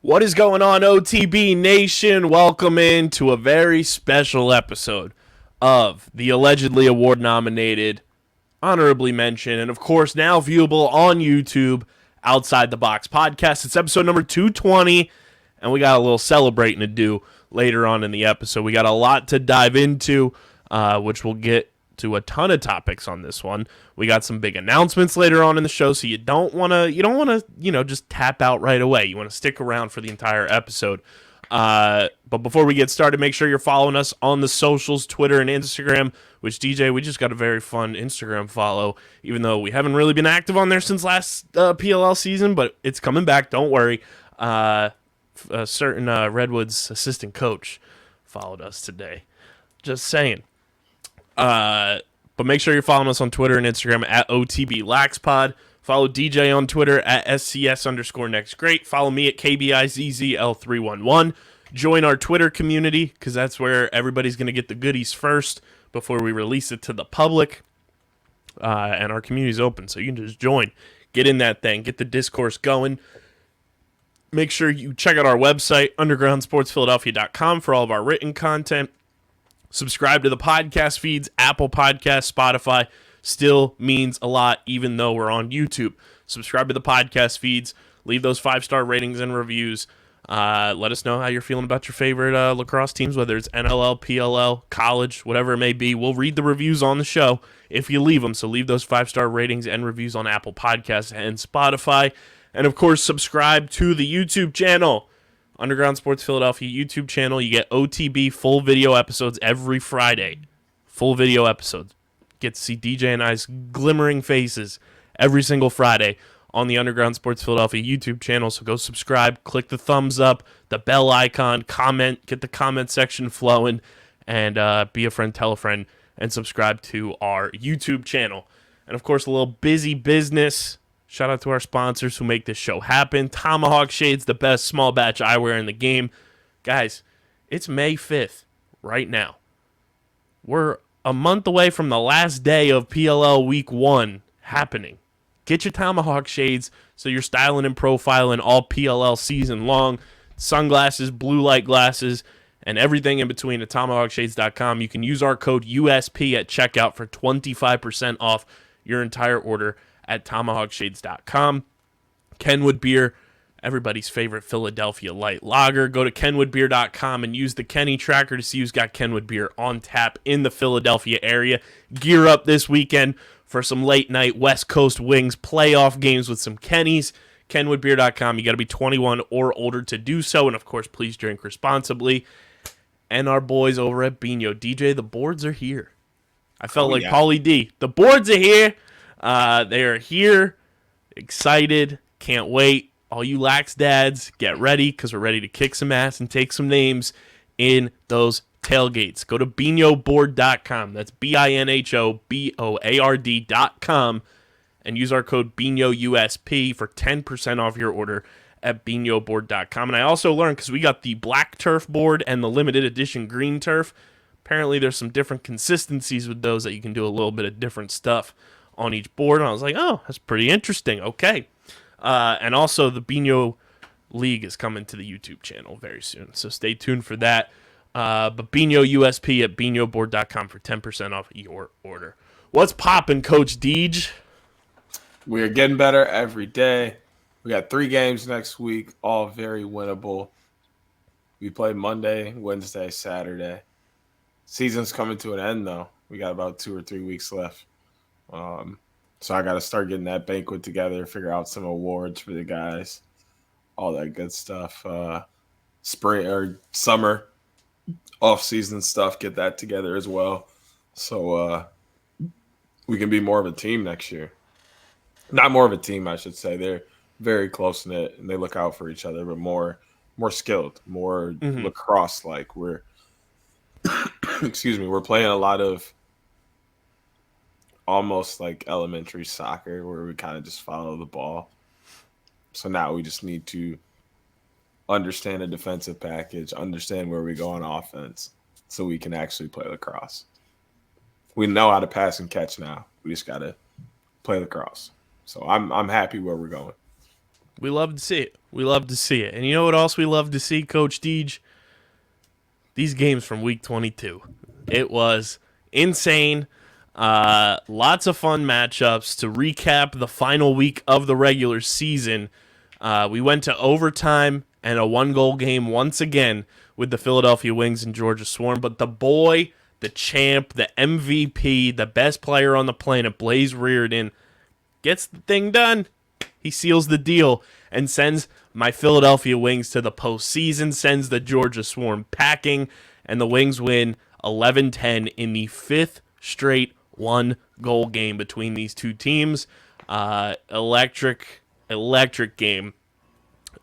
What is going on, OTB Nation? Welcome in to a very special episode of the allegedly award-nominated, honorably mentioned, and of course now viewable on YouTube, Outside the Box podcast. It's episode number 220, and we got a little celebrating to do later on in the episode. We got a lot to dive into, which we'll get to a ton of topics on this one. We got some big announcements later on in the show, so you don't want to, just tap out right away. You want to stick around for the entire episode. But before we get started, make sure you're following us on the socials, Twitter and Instagram, which, DJ, we just got a very fun Instagram follow, even though we haven't really been active on there since last PLL season, but it's coming back, don't worry. A certain Redwoods assistant coach followed us today. Just saying. But make sure you're following us on Twitter and Instagram at OTBLaxPod. Follow DJ on Twitter at SCS_NextGreat. Follow me at KBIZZL311. Join our Twitter community, because that's where everybody's going to get the goodies first before we release it to the public. And our community's open, so you can just join. Get in that thing. Get the discourse going. Make sure you check out our website, undergroundsportsphiladelphia.com, for all of our written content. Subscribe to the podcast feeds, Apple Podcasts, Spotify. Still means a lot, even though we're on YouTube. Subscribe to the podcast feeds. Leave those 5-star ratings and reviews. Let us know how you're feeling about your favorite lacrosse teams, whether it's NLL, PLL, college, whatever it may be. We'll read the reviews on the show if you leave them. So leave those 5-star ratings and reviews on Apple Podcasts and Spotify. And, of course, subscribe to the YouTube channel. Underground Sports Philadelphia YouTube channel. You get OTB full video episodes every Friday. Full video episodes. Get to see DJ and I's glimmering faces every single Friday on the Underground Sports Philadelphia YouTube channel. So go subscribe, click the thumbs up, the bell icon, comment, get the comment section flowing, and be a friend, tell a friend, and subscribe to our YouTube channel. And, of course, a little busy business. Shout out to our sponsors who make this show happen. Tomahawk Shades, the best small batch eyewear in the game. Guys, it's May 5th right now. We're a month away from the last day of PLL Week 1 happening. Get your Tomahawk Shades so you're styling and profiling all PLL season long. Sunglasses, blue light glasses, and everything in between at TomahawkShades.com. You can use our code USP at checkout for 25% off your entire order at TomahawkShades.com. Kenwood Beer, everybody's favorite Philadelphia light lager. Go to KenwoodBeer.com and use the Kenny tracker to see who's got Kenwood Beer on tap in the Philadelphia area. Gear up this weekend for some late night West Coast Wings playoff games with some Kennys. KenwoodBeer.com. You got to be 21 or older to do so. And, of course, please drink responsibly. And our boys over at Bino. DJ, the boards are here. I felt like Pauly D. The boards are here. They are here, excited, can't wait. All you Lax dads, get ready, because we're ready to kick some ass and take some names in those tailgates. Go to binoboard.com. That's BINHOBOARD.com and use our code BINOUSP for 10% off your order at binoboard.com. And I also learned, because we got the black turf board and the limited edition green turf, apparently there's some different consistencies with those that you can do a little bit of different stuff on each board, and I was like, oh, that's pretty interesting. Okay. And also, the Bino League is coming to the YouTube channel very soon, so stay tuned for that. But Bino USP at binoboard.com for 10% off your order. What's poppin', Coach Deej? We are getting better every day. We got 3 games next week, all very winnable. We play Monday, Wednesday, Saturday. Season's coming to an end, though. We got about 2 or 3 weeks left. So I got to start getting that banquet together, figure out some awards for the guys, all that good stuff. Spring or summer off-season stuff, get that together as well. So we can be more of a team next year. Not more of a team, I should say. They're very close-knit, and they look out for each other, but more skilled, more lacrosse-like. We're we're playing a lot of almost like elementary soccer where we kind of just follow the ball. So now we just need to understand a defensive package, understand where we go on offense so we can actually play lacrosse. We know how to pass and catch now. We just got to play lacrosse. So I'm happy where we're going. We love to see it. We love to see it. And you know what else we love to see, Coach Deej? These games from Week 22. It was insane. Lots of fun matchups. To recap the final week of the regular season, we went to overtime and a 1-goal game once again with the Philadelphia Wings and Georgia Swarm. But the boy, the champ, the MVP, the best player on the planet, Blaze Reardon, gets the thing done. He seals the deal and sends my Philadelphia Wings to the postseason, sends the Georgia Swarm packing, and the Wings win 11-10 in the 5th straight 1-goal game between these two teams. Electric game.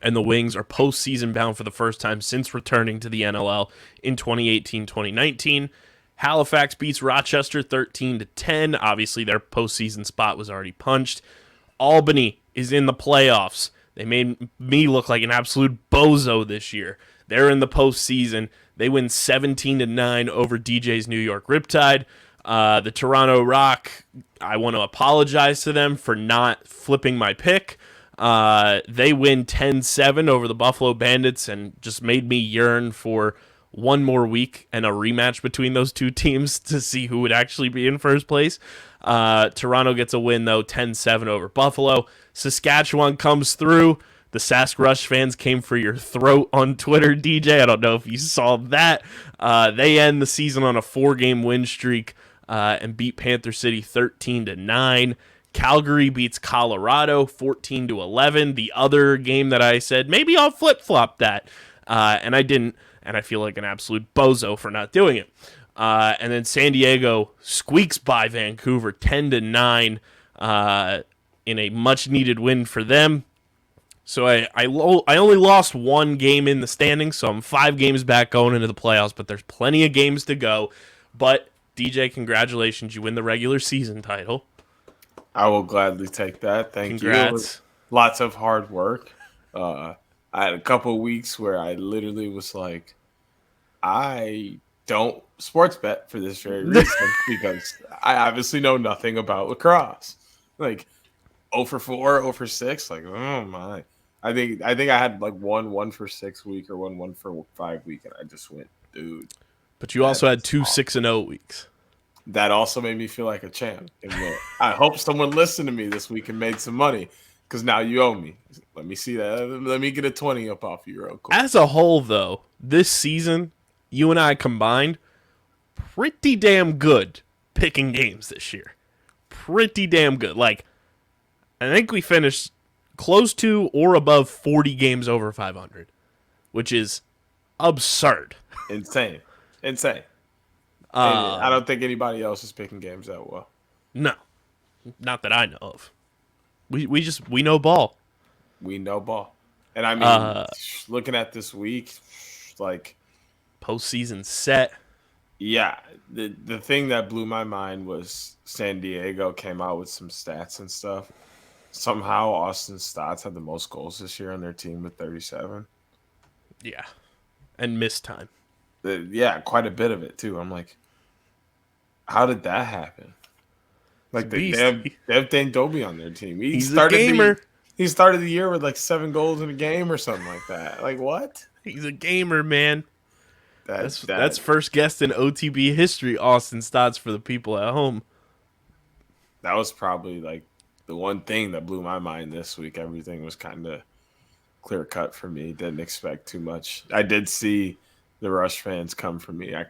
And the Wings are postseason bound for the first time since returning to the NLL in 2018-2019. Halifax beats Rochester 13-10. Obviously, their postseason spot was already punched. Albany is in the playoffs. They made me look like an absolute bozo this year. They're in the postseason. They win 17-9 over DJ's New York Riptide. The Toronto Rock, I want to apologize to them for not flipping my pick. They win 10-7 over the Buffalo Bandits and just made me yearn for one more week and a rematch between those two teams to see who would actually be in first place. Toronto gets a win, though, 10-7 over Buffalo. Saskatchewan comes through. The Sask Rush fans came for your throat on Twitter, DJ. I don't know if you saw that. They end the season on a 4-game win streak and beat Panther City 13-9. Calgary beats Colorado 14-11. The other game that I said, maybe I'll flip-flop that. And I didn't. And I feel like an absolute bozo for not doing it. And then San Diego squeaks by Vancouver 10-9 in a much-needed win for them. So I only lost one game in the standings, so I'm 5 games back going into the playoffs, but there's plenty of games to go. But, DJ, congratulations. You win the regular season title. I will gladly take that. Thank you. Congrats. Lots of hard work. I had a couple of weeks where I literally was like, I don't sports bet for this very reason because I obviously know nothing about lacrosse. Like 0 for 4, 0 for 6. Like, oh my. I think I had like 1 for 6 week or 1 for 5 week, and I just went, dude. But you also had 2 6-0 weeks. That also made me feel like a champ. And I hope someone listened to me this week and made some money. Because now you owe me. Let me see that. Let me get a 20 up off you real quick. As a whole, though, this season, you and I combined, pretty damn good picking games this year. Pretty damn good. Like, I think we finished close to or above 40 games over 500, which is absurd. Insane. I don't think anybody else is picking games that well. No, not that I know of. We know ball. We know ball. And I mean, looking at this week, like postseason set. Yeah, the thing that blew my mind was San Diego came out with some stats and stuff. Somehow Austin Stotts had the most goals this year on their team with 37. Yeah, and missed time. Yeah, quite a bit of it too. I'm like, how did that happen? Like they have Dane Dobie on their team. He's a gamer. He started the year with like 7 goals in a game or something like that. Like what? He's a gamer, man. That's first guest in OTB history, Austin Stotts, for the people at home. That was probably like the one thing that blew my mind this week. Everything was kind of clear cut for me. Didn't expect too much. I did see the Rush fans come for me. I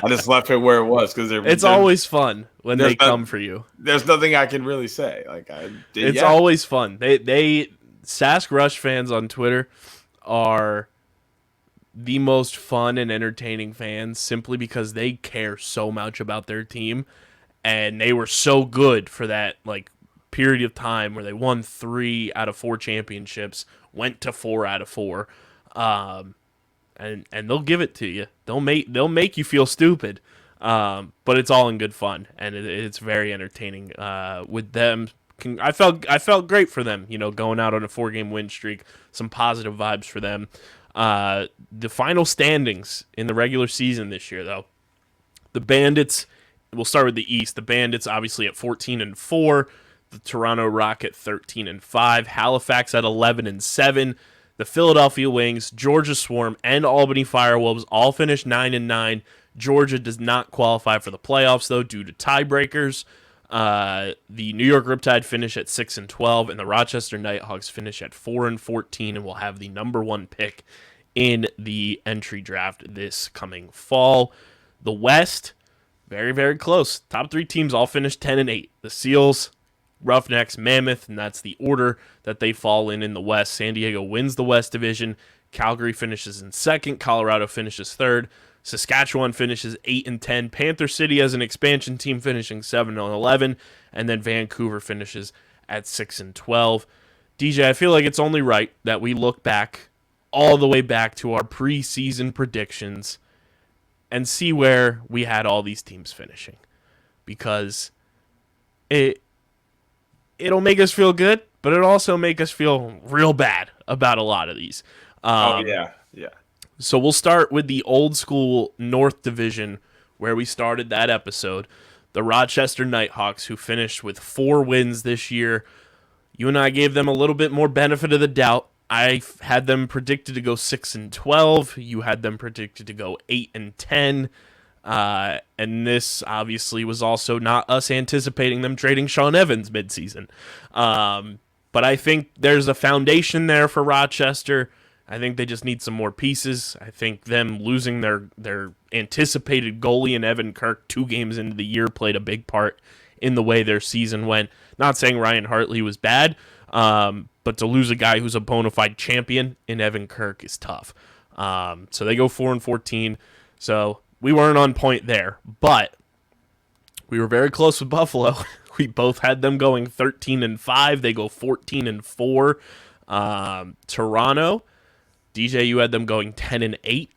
just left it where it was because it's always fun when they come for you. There's nothing I can really say. It's always fun. They Sask Rush fans on Twitter are the most fun and entertaining fans simply because they care so much about their team, and they were so good for that period of time where they won 3 out of 4 championships, went to 4 out of 4. And they'll give it to you. They'll make you feel stupid, but it's all in good fun, and it's very entertaining. With them, I felt great for them. Going out on a 4-game win streak, some positive vibes for them. The final standings in the regular season this year, though, the Bandits. We'll start with the East. The Bandits obviously at 14-4. The Toronto Rocket 13-5, Halifax at 11-7. The Philadelphia Wings, Georgia Swarm, and Albany Firewolves all finished 9-9. Georgia does not qualify for the playoffs though due to tiebreakers. The New York Riptide finish at 6-12, and the Rochester Nighthawks finish at 4-14, and will have the number 1 pick in the entry draft this coming fall. The West, very, very close. Top 3 teams all finished 10-8. The Seals, Roughnecks, Mammoth, and that's the order that they fall in the West. San Diego wins the West Division. Calgary finishes in second. Colorado finishes third. Saskatchewan finishes 8-10. Panther City as an expansion team finishing 7-11. And then Vancouver finishes at 6-12. DJ, I feel like it's only right that we look back all the way back to our preseason predictions and see where we had all these teams finishing. Because it'll make us feel good, but it'll also make us feel real bad about a lot of these. Yeah. So we'll start with the old school North Division where we started that episode. The Rochester Nighthawks, who finished with 4 wins this year. You and I gave them a little bit more benefit of the doubt. I had them predicted to go 6-12. You had them predicted to go 8-10. And this obviously was also not us anticipating them trading Sean Evans midseason. But I think there's a foundation there for Rochester. I think they just need some more pieces. I think them losing their anticipated goalie and Evan Kirk 2 games into the year played a big part in the way their season went. Not saying Ryan Hartley was bad, but to lose a guy who's a bona fide champion in Evan Kirk is tough. So they go 4-14. So we weren't on point there, but we were very close with Buffalo. We both had them going 13-5. They go 14-4. Toronto, DJ, you had them going 10-8.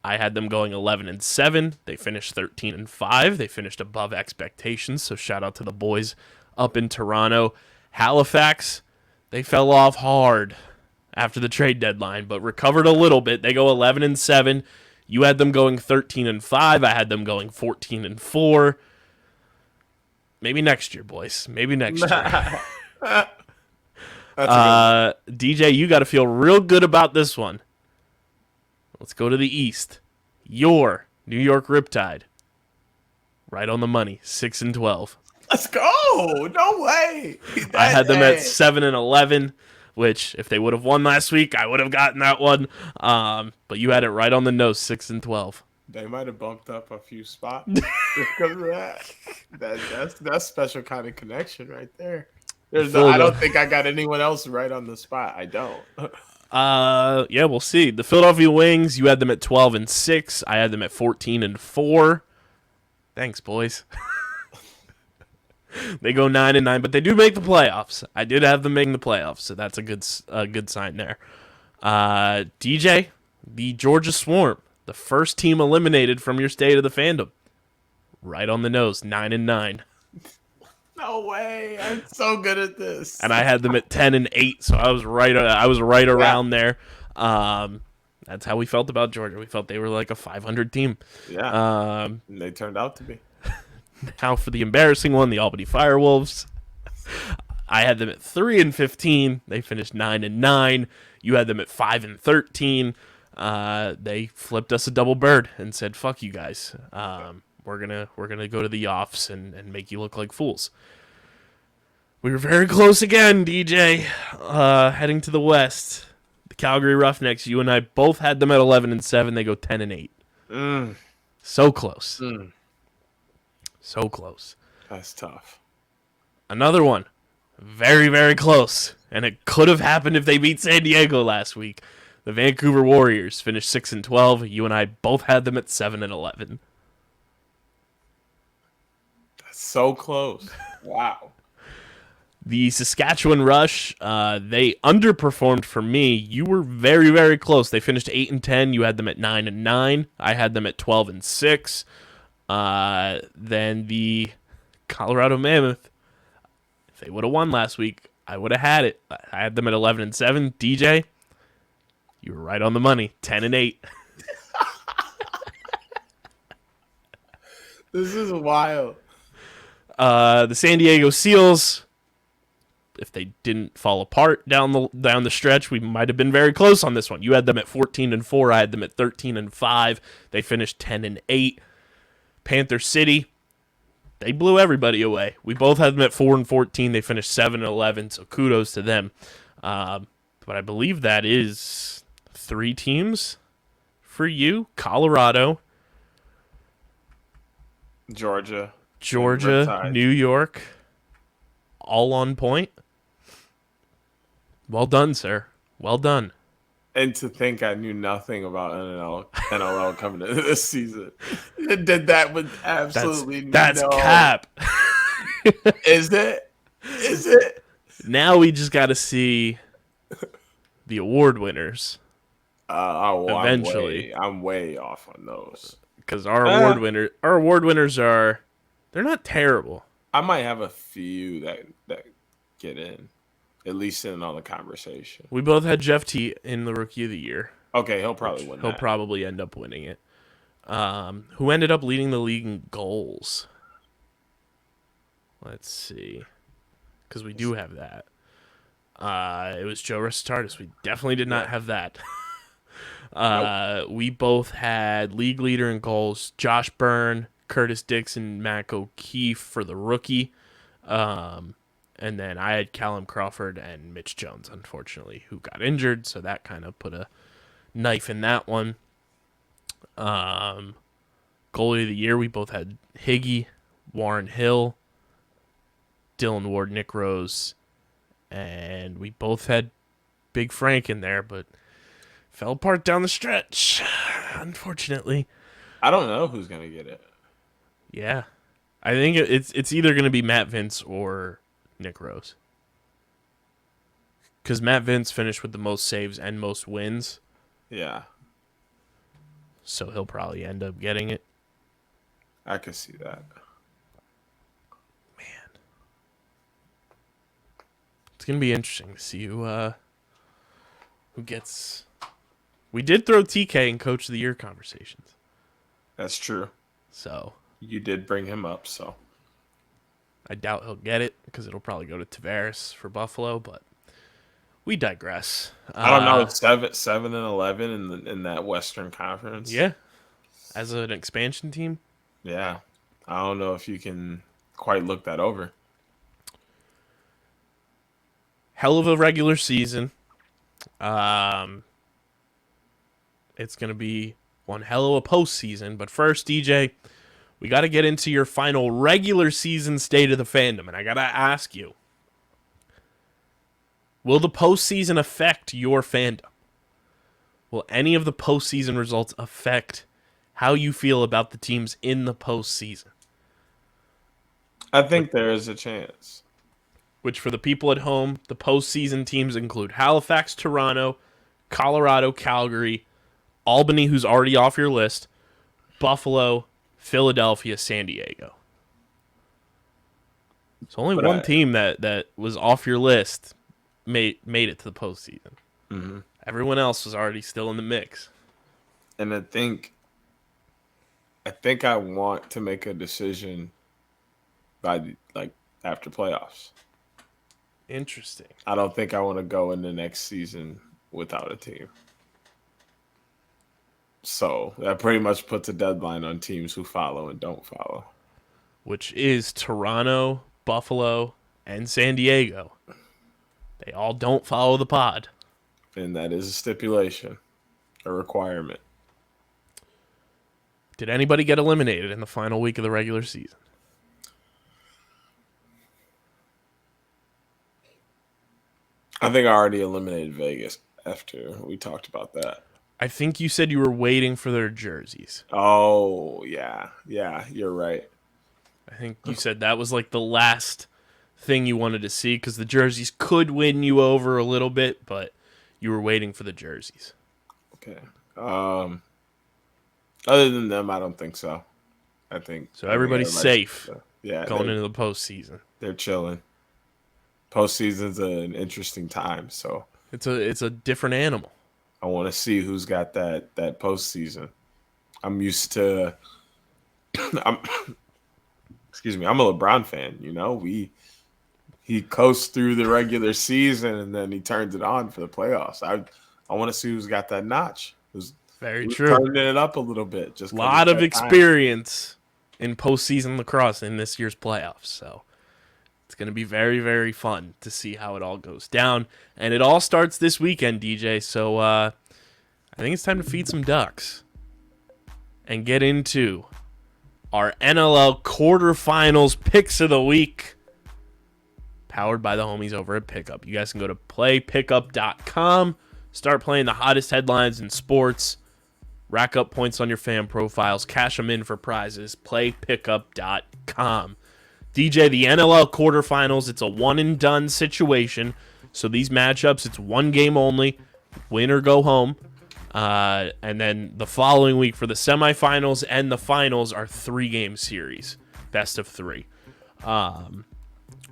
I had them going 11-7. They finished 13-5. They finished above expectations. So shout out to the boys up in Toronto. Halifax, they fell off hard after the trade deadline, but recovered a little bit. They go 11-7. You had them going 13-5. I had them going 14-4. Maybe next year, boys. Maybe next year. DJ, you got to feel real good about this one. Let's go to the East. Your New York Riptide, right on the money, 6-12. Let's go! No way. I had them at 7-11, which if they would have won last week, I would have gotten that one. But you had it right on the nose, 6-12. They might have bumped up a few spots because of that. That's special kind of connection right there. I don't think I got anyone else right on the spot. I don't. Yeah, we'll see. The Philadelphia Wings, you had them at 12-6. I had them at 14-4. Thanks, boys. They go 9-9, but they do make the playoffs. I did have them making the playoffs, so that's a good sign there. DJ, the Georgia Swarm, the first team eliminated from your State of the Fandom, right on the nose, 9-9. No way! I'm so good at this. And I had them at 10-8, so I was right. Around there. That's how we felt about Georgia. We felt they were like a 500 team. Yeah. And they turned out to be. Now for the embarrassing one, the Albany Firewolves. I had them at 3-15. They finished 9-9. You had them at 5-13. They flipped us a double bird and said, "Fuck you guys. We're gonna go to the offs and make you look like fools." We were very close again, DJ. Heading to the West, the Calgary Roughnecks. You and I both had them at 11-7. They go 10-8. So close. So close. That's tough. Another one, very, very close, and it could have happened if they beat San Diego last week. The Vancouver Warriors finished 6-12. You and I both had them at 7-11. That's so close. Wow. The Saskatchewan Rush, they underperformed for me. You were very, very close. They finished 8-10. You had them at 9-9. I had them at 12-6. Then the Colorado Mammoth, if they would have won last week, I would have had it. I had them at 11-7. DJ, you were right on the money, 10-8. This is wild. The San Diego Seals, if they didn't fall apart down the stretch, we might have been very close on this one. You had them at 14-4. I had them at 13-5. They finished 10-8. Panther City, they blew everybody away. We both had them at 4-14. They finished 7-11. So kudos to them. But I believe that is 3 teams for you: Colorado, Georgia, Riptide. New York, all on point. Well done, sir. Well done. And to think I knew nothing about NLL coming into this season. It did that with absolutely that's cap. Is it? Is it? Now we just got to see the award winners. Eventually. I'm way off on those. Because our award winners they're not terrible. I might have a few that get in, at least in on the conversation. We both had Jeff T in the Rookie of the Year. Okay, he'll probably win. He'll probably end up winning it. Who ended up leading the league in goals? Let's see, because we do have that. It was Joe Restardis. We definitely did not have that. Nope. We both had league leader in goals: Josh Byrne, Curtis Dixon, Mac O'Keefe for the rookie. And then I had Callum Crawford and Mitch Jones, unfortunately, who got injured, so that kind of put a knife in that one. Goalie of the year, we both had Higgy, Warren Hill, Dylan Ward, Nick Rose, and we both had Big Frank in there, but fell apart down the stretch, unfortunately. I don't know who's going to get it. Yeah. I think it's either going to be Matt Vince or Nick Rose. Because Matt Vince finished with the most saves and most wins. Yeah. So he'll probably end up getting it. I could see that. Man. It's going to be interesting to see who gets... We did throw TK in Coach of the Year conversations. That's true. So... You did bring him up, so... I doubt he'll get it because it'll probably go to Tavares for Buffalo, but we digress. I don't know. 7-11 in that Western Conference. Yeah, as an expansion team. Yeah, I don't know if you can quite look that over. Hell of a regular season. It's gonna be one hell of a postseason. But first, DJ, we got to get into your final regular season state of the fandom. And I got to ask you, will the postseason affect your fandom? Will any of the postseason results affect how you feel about the teams in the postseason? I think there is a chance. Which, for the people at home, the postseason teams include Halifax, Toronto, Colorado, Calgary, Albany, who's already off your list, Buffalo, Philadelphia, San Diego. So only one team that was off your list made it to the postseason. Mm-hmm. Everyone else was already still in the mix. And I think I want to make a decision by after playoffs. Interesting. I don't think I want to go in the next season without a team. So that pretty much puts a deadline on teams who follow and don't follow. Which is Toronto, Buffalo, and San Diego. They all don't follow the pod. And that is a stipulation, a requirement. Did anybody get eliminated in the final week of the regular season? I think I already eliminated Vegas after we talked about that. I think you said you were waiting for their jerseys. Oh, yeah. Yeah, you're right. I think you said that was like the last thing you wanted to see because the jerseys could win you over a little bit, but you were waiting for the jerseys. Okay. Other than them, I don't think so. I think so. Everybody's safe. Yeah, going into the postseason. They're chilling. Postseason's an interesting time, so it's a different animal. I want to see who's got that postseason. I'm used to. I'm a LeBron fan. You know, he he coasts through the regular season and then he turns it on for the playoffs. I want to see who's got that notch. Who's turning it up a little bit. Just a lot of experience in postseason lacrosse in this year's playoffs. So it's going to be very, very fun to see how it all goes down. And it all starts this weekend, DJ. So I think it's time to feed some ducks and get into our NLL quarterfinals picks of the week, powered by the homies over at Pickup. You guys can go to playpickup.com, start playing the hottest headlines in sports, rack up points on your fan profiles, cash them in for prizes. Playpickup.com. DJ, the NLL quarterfinals, it's a one-and-done situation. So these matchups, it's one game only, win or go home. And then the following week for the semifinals and the finals are 3-game series, best of 3,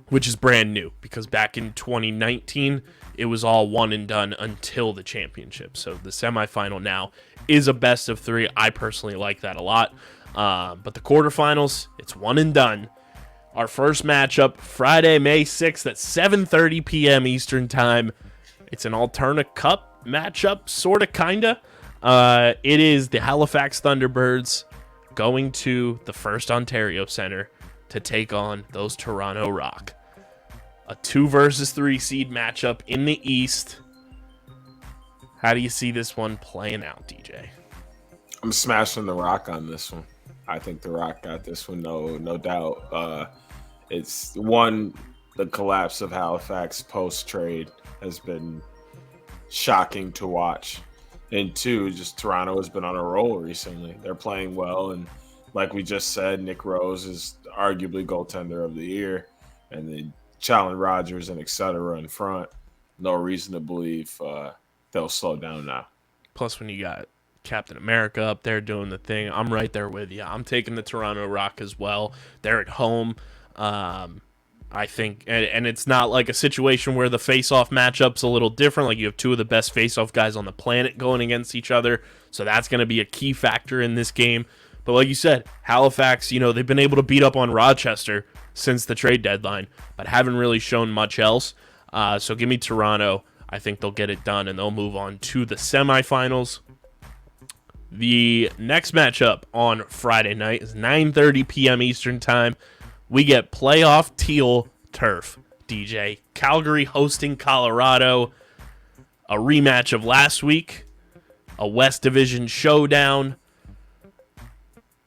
which is brand new because back in 2019, it was all one and done until the championship. So the semifinal now is a best of 3. I personally like that a lot. But the quarterfinals, it's one and done. Our first matchup, Friday, May 6th at 7:30 p.m. Eastern Time. It's an Alterna Cup matchup, sort of, kind of. It is the Halifax Thunderbirds going to the First Ontario Centre to take on those Toronto Rock. A 2 versus 3 seed matchup in the East. How do you see this one playing out, DJ? I'm smashing the Rock on this one. I think the Rock got this one, no doubt. It's one, the collapse of Halifax post-trade has been shocking to watch. And 2, just Toronto has been on a roll recently. They're playing well, and like we just said, Nick Rose is arguably goaltender of the year, and then Challen Rogers and etc. in front. No reason to believe they'll slow down now. Plus, when you got Captain America up there doing the thing, I'm right there with you. I'm taking the Toronto Rock as well. They're at home. I think, and it's not like a situation where the face-off matchup's a little different. Like, you have 2 of the best face-off guys on the planet going against each other, so that's going to be a key factor in this game. But like you said, Halifax, they've been able to beat up on Rochester since the trade deadline, but haven't really shown much else. So give me Toronto. I think they'll get it done, and they'll move on to the semifinals. The next matchup on Friday night is 9:30 p.m. Eastern Time. We get playoff teal turf, DJ. Calgary hosting Colorado. A rematch of last week. A West Division showdown.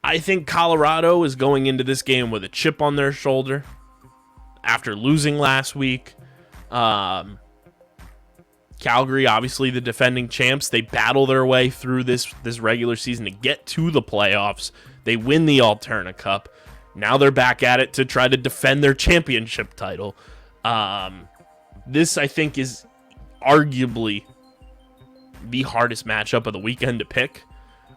I think Colorado is going into this game with a chip on their shoulder after losing last week. Calgary, obviously the defending champs. They battle their way through this regular season to get to the playoffs. They win the Alterna Cup. Now they're back at it to try to defend their championship title. This, I think, is arguably the hardest matchup of the weekend to pick.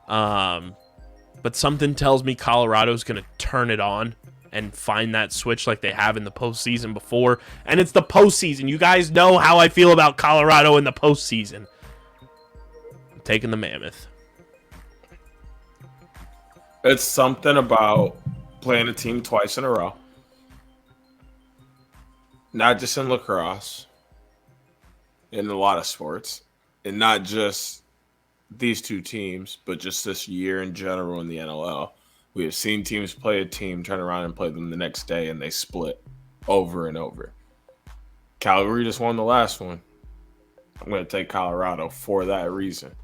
But something tells me Colorado's going to turn it on and find that switch like they have in the postseason before. And it's the postseason. You guys know how I feel about Colorado in the postseason. I'm taking the Mammoth. It's something about playing a team twice in a row. Not just in lacrosse. In a lot of sports. And not just these 2 teams, but just this year in general in the NLL. We have seen teams play a team, turn around and play them the next day, and they split over and over. Calgary just won the last one. I'm going to take Colorado for that reason.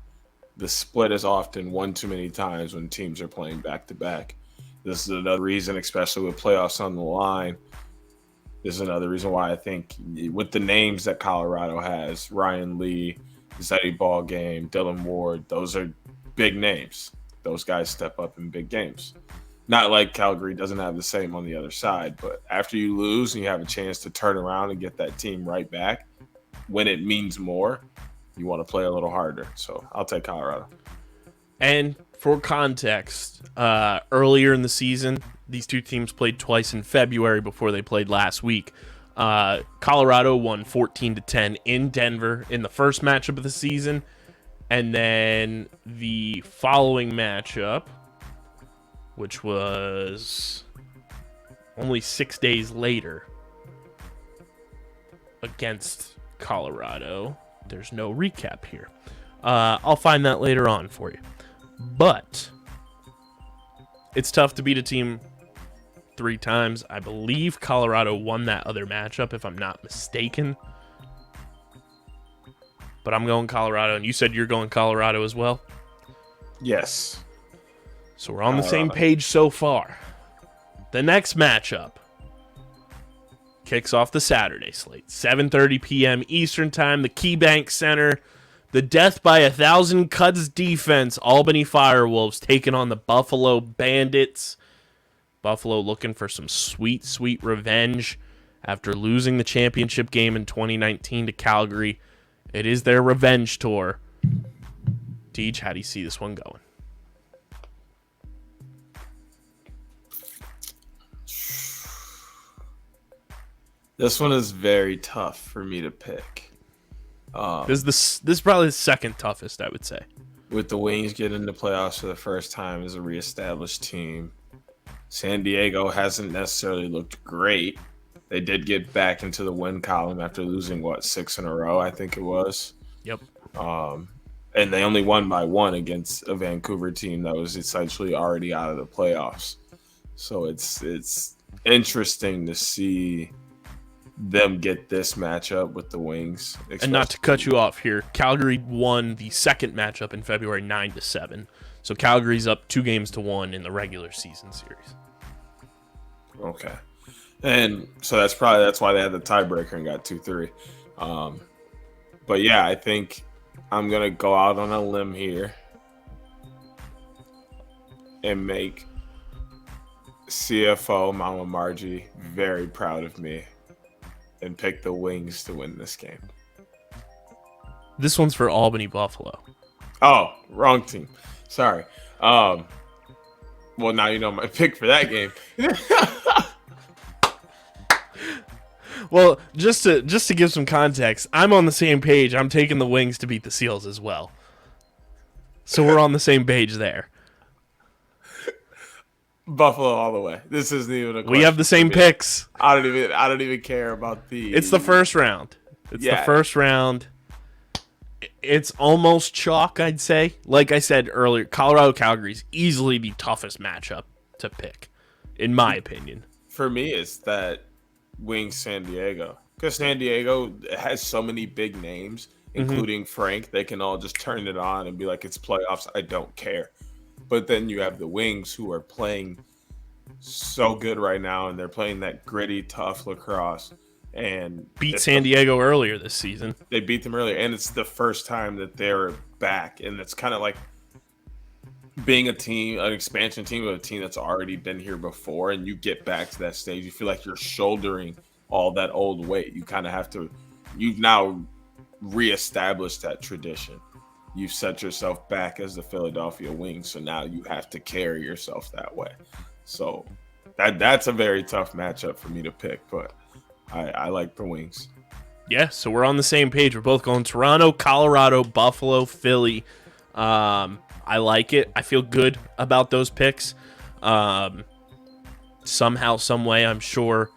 The split is often one too many times when teams are playing back-to-back. This is another reason, especially with playoffs on the line. This is another reason why I think with the names that Colorado has, Ryan Lee, Zeddy Ballgame, Dylan Ward, those are big names. Those guys step up in big games. Not like Calgary doesn't have the same on the other side, but after you lose and you have a chance to turn around and get that team right back, when it means more, you want to play a little harder. So I'll take Colorado. And for context, earlier in the season, these 2 teams played twice in February before they played last week. Colorado won 14-10 in Denver in the first matchup of the season. And then the following matchup, which was only 6 days later, against Colorado. There's no recap here. I'll find that later on for you. But it's tough to beat a team 3 times. I believe Colorado won that other matchup, if I'm not mistaken. But I'm going Colorado, and you said you're going Colorado as well? Yes. So we're on the same page so far. The next matchup kicks off the Saturday slate. 7:30 p.m. Eastern Time, the KeyBank Center. The Death by 1,000 Cuts defense, Albany Firewolves, taking on the Buffalo Bandits. Buffalo looking for some sweet, sweet revenge after losing the championship game in 2019 to Calgary. It is their revenge tour. Deej, how do you see this one going? This one is very tough for me to pick. This is probably the second toughest, I would say. With the Wings getting into playoffs for the first time as a reestablished team, San Diego hasn't necessarily looked great. They did get back into the win column after losing, 6 in a row, I think it was. Yep. And they only won by 1 against a Vancouver team that was essentially already out of the playoffs. So it's interesting to see them get this matchup with the Wings. And not to cut you off here, Calgary won the second matchup in February 9-7. So Calgary's up 2-1 in the regular season series. Okay. And so that's why they had the tiebreaker and got 2-3. But yeah, I think I'm going to go out on a limb here and make CFO Mama Margie very proud of me and pick the Wings to win this game. This one's for Albany Buffalo. Oh, wrong team. Sorry. Well, now you know my pick for that game. Well, just to give some context, I'm on the same page. I'm taking the Wings to beat the Seals as well. So we're on the same page there. Buffalo all the way. This isn't even a question. We have the same picks. I don't even care about the. It's the first round. The first round. It's almost chalk, I'd say. Like I said earlier, Colorado-Calgary's easily the toughest matchup to pick, in my opinion. For me, it's that Wings San Diego. Because San Diego has so many big names, including Frank. They can all just turn it on and be like, it's playoffs. I don't care. But then you have the Wings who are playing so good right now, and they're playing that gritty, tough lacrosse. And beat San Diego earlier this season. They beat them earlier, and it's the first time that they're back. And it's kind of like being an expansion team of a team that's already been here before, and you get back to that stage. You feel like you're shouldering all that old weight. You kind of have to – you've now reestablished that tradition. You've set yourself back as the Philadelphia Wings, so now you have to carry yourself that way. So that's a very tough matchup for me to pick, but I like the Wings. Yeah, so we're on the same page. We're both going Toronto, Colorado, Buffalo, Philly. I like it. I feel good about those picks. Somehow, some way, I'm sure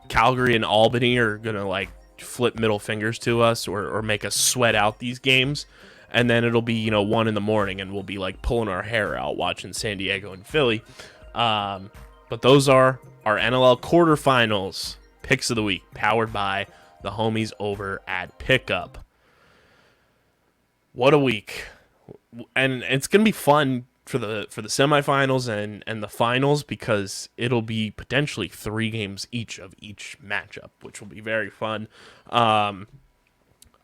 Calgary and Albany are going to flip middle fingers to us or make us sweat out these games. And then it'll be, 1 a.m, and we'll be pulling our hair out watching San Diego and Philly. But those are our NLL quarterfinals picks of the week, powered by the homies over at Pickup. What a week. And it's going to be fun for the semifinals and the finals, because it'll be potentially 3 games each of each matchup, which will be very fun.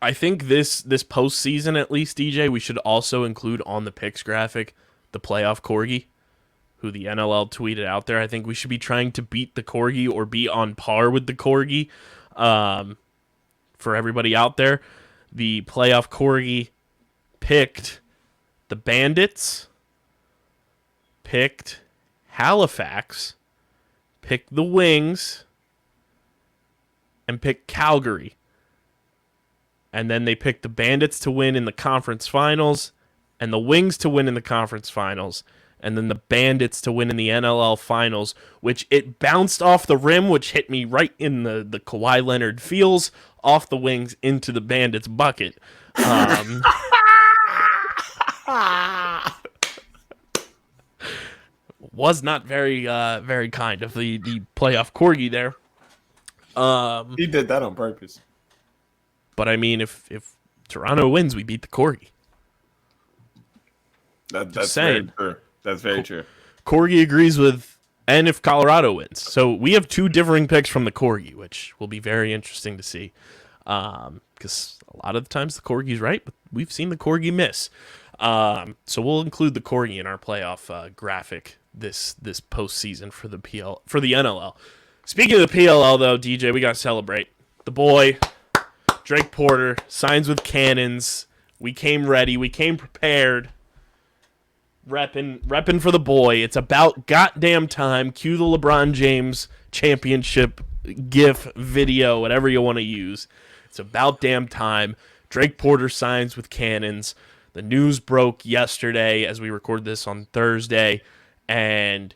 I think this postseason, at least, DJ, we should also include on the picks graphic the playoff Corgi, who the NLL tweeted out there. I think we should be trying to beat the Corgi or be on par with the Corgi. For everybody out there, the playoff Corgi picked the Bandits, picked Halifax, picked the Wings, and picked Calgary. And then they picked the Bandits to win in the conference finals and the Wings to win in the conference finals. and then the Bandits to win in the NLL Finals, which it bounced off the rim, which hit me right in the Kawhi Leonard feels, off the wings into the Bandits bucket. Was not very very kind of the playoff corgi there. He did that on purpose. But I mean, if Toronto wins, we beat the corgi. That's very true. That's very true. Corgi agrees with, and if Colorado wins. So we have two differing picks from the corgi, which will be very interesting to see. Because a lot of the times the corgi's right, but we've seen the corgi miss. So we'll include the corgi in our playoff graphic this postseason for the NLL. Speaking of the PLL, though, DJ, we got to celebrate. The boy, Drake Porter, signs with Cannons. We came ready. We came prepared. Repping for the boy. It's about goddamn time. Cue the LeBron James championship GIF video, whatever you want to use. It's about damn time. Drake Porter signs with Cannons. The news broke yesterday as we record this on Thursday, and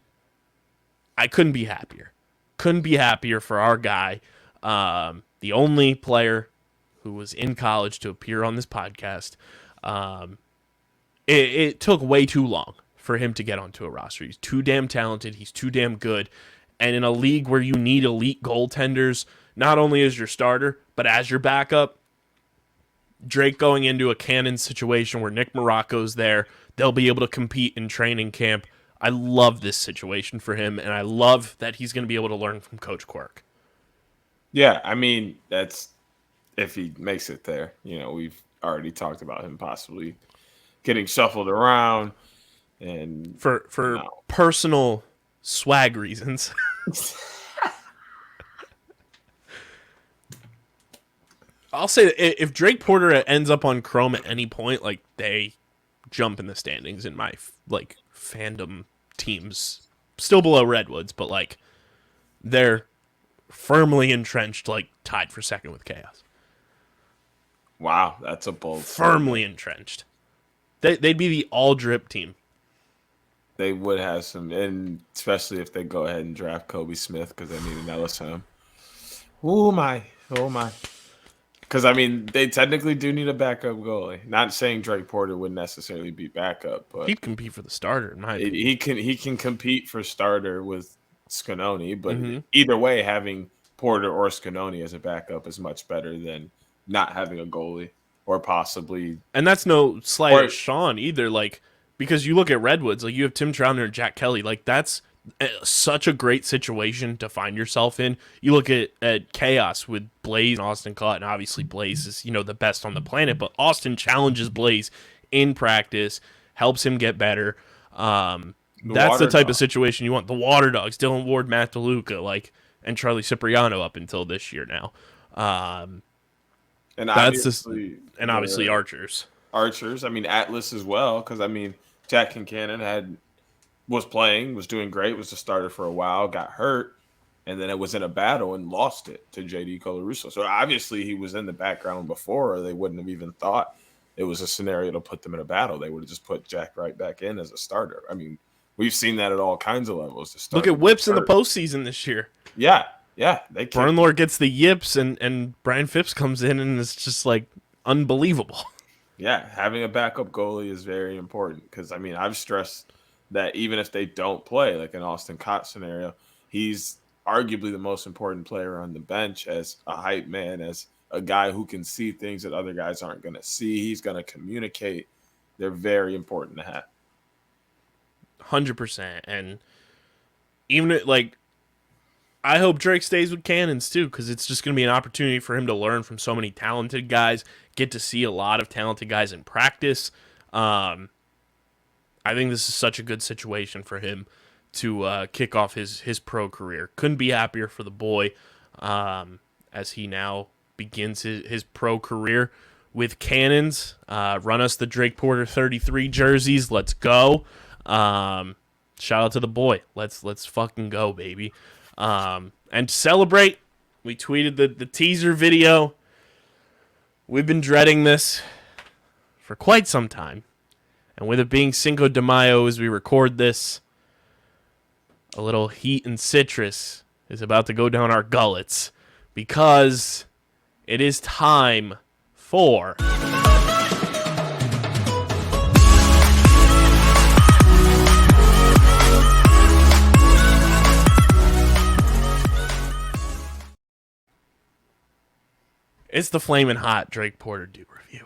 I couldn't be happier. Couldn't be happier for our guy. The only player who was in college to appear on this podcast. It took way too long for him to get onto a roster. He's too damn talented. He's too damn good. And in a league where you need elite goaltenders, not only as your starter, but as your backup, Drake going into a Cannon situation where Nick Morocco's there, they'll be able to compete in training camp. I love this situation for him, and I love that he's going to be able to learn from Coach Quirk. Yeah, I mean, that's if he makes it there. You know, we've already talked about him possibly getting shuffled around, and for personal swag reasons. I'll say that if Drake Porter ends up on Chrome at any point, like, they jump in the standings in my fandom teams, still below Redwoods, but like they're firmly entrenched, like tied for second with Chaos. Wow, that's a bold. Firmly entrenched. They'd be the all drip team. They would have some, and especially if they go ahead and draft Kobe Smith because they need an LSM. Oh my. Because, I mean, they technically do need a backup goalie. Not saying Drake Porter wouldn't necessarily be backup, but he'd compete for the starter, in my opinion. He can compete for starter with Scanoni, but either way, having Porter or Scanoni as a backup is much better than not having a goalie or possibly. And that's no slight at Sean either, like, because you look at Redwoods, like, you have Tim Trauner and Jack Kelly, like, that's such a great situation to find yourself in. You look at Chaos with Blaze and Austin Cott, and obviously Blaze is, the best on the planet, but Austin challenges Blaze in practice, helps him get better. That's the type of situation you want. The Water Dogs, Dylan Ward, Matt DeLuca, and Charlie Cipriano up until this year now. And obviously Archers. Archers, I mean, Atlas as well, because, I mean, Jack Kincannon was doing great, was the starter for a while, got hurt, and then it was in a battle and lost it to JD Colarusso. So obviously he was in the background before, or they wouldn't have even thought it was a scenario to put them in a battle. They would have just put Jack right back in as a starter. I mean, we've seen that at all kinds of levels. Look at Whips in the postseason this year. Yeah. Burnlord gets the yips, and Brian Phipps comes in, and it's just, unbelievable. Yeah, having a backup goalie is very important because, I mean, I've stressed that even if they don't play, like an Austin Cott scenario, he's arguably the most important player on the bench as a hype man, as a guy who can see things that other guys aren't going to see. He's going to communicate. They're very important to have. 100%. And even, I hope Drake stays with Cannons, too, because it's just going to be an opportunity for him to learn from so many talented guys, get to see a lot of talented guys in practice. I think this is such a good situation for him to kick off his pro career. Couldn't be happier for the boy as he now begins his pro career with Cannons. Run us the Drake Porter 33 jerseys. Let's go. Shout out to the boy. Let's fucking go, baby. And to celebrate, we tweeted the teaser video. We've been dreading this for quite some time. And with it being Cinco de Mayo as we record this, a little heat and citrus is about to go down our gullets because it is time for... It's the Flamin' Hot Drake Porter Do Review.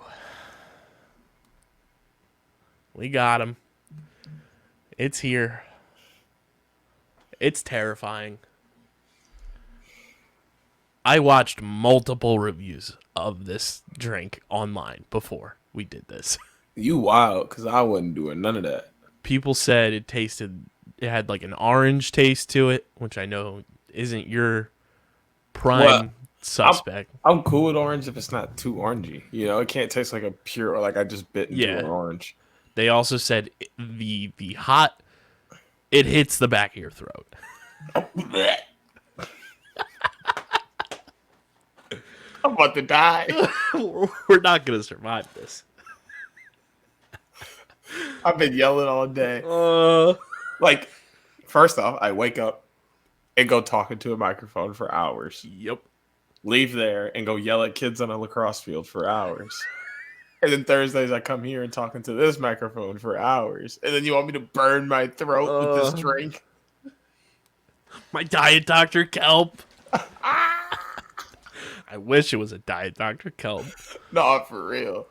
We got him. It's here. It's terrifying. I watched multiple reviews of this drink online before we did this. You wild, because I wasn't doing none of that. People said it had like an orange taste to it, which I know isn't your prime suspect. I'm cool with orange if it's not too orangey. You know, it can't taste like a pure, like I just bit into an orange. They also said the hot, it hits the back of your throat. I'm about to die. We're not going to survive this. I've been yelling all day. Like, first off, I wake up and go talking to a microphone for hours. Yep. Leave there and go yell at kids on a lacrosse field for hours. And then Thursdays I come here and talking to this microphone for hours. And then you want me to burn my throat with this drink? My Diet Dr. Kelp. I wish it was a Diet Dr. Kelp. No, for real.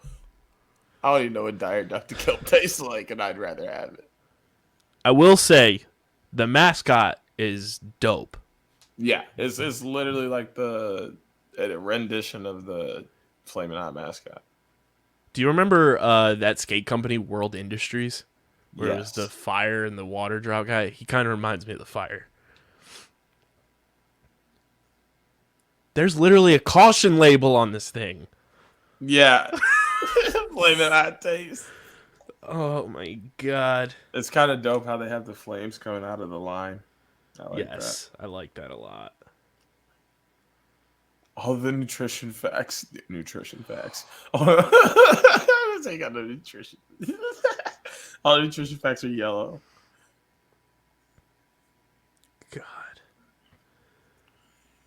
I don't even know what Diet Dr. Kelp tastes like, and I'd rather have it. I will say, the mascot is dope. Yeah, it's literally like a rendition of the Flamin' Hot mascot. Do you remember that skate company, World Industries? Where it was the fire and the water drop guy? He kind of reminds me of the fire. There's literally a caution label on this thing. Yeah. Flamin' Hot taste. Oh my god. It's kind of dope how they have the flames coming out of the line. I like that. I like that a lot. All the nutrition facts. Oh, I got no nutrition. All the nutrition facts are yellow. God.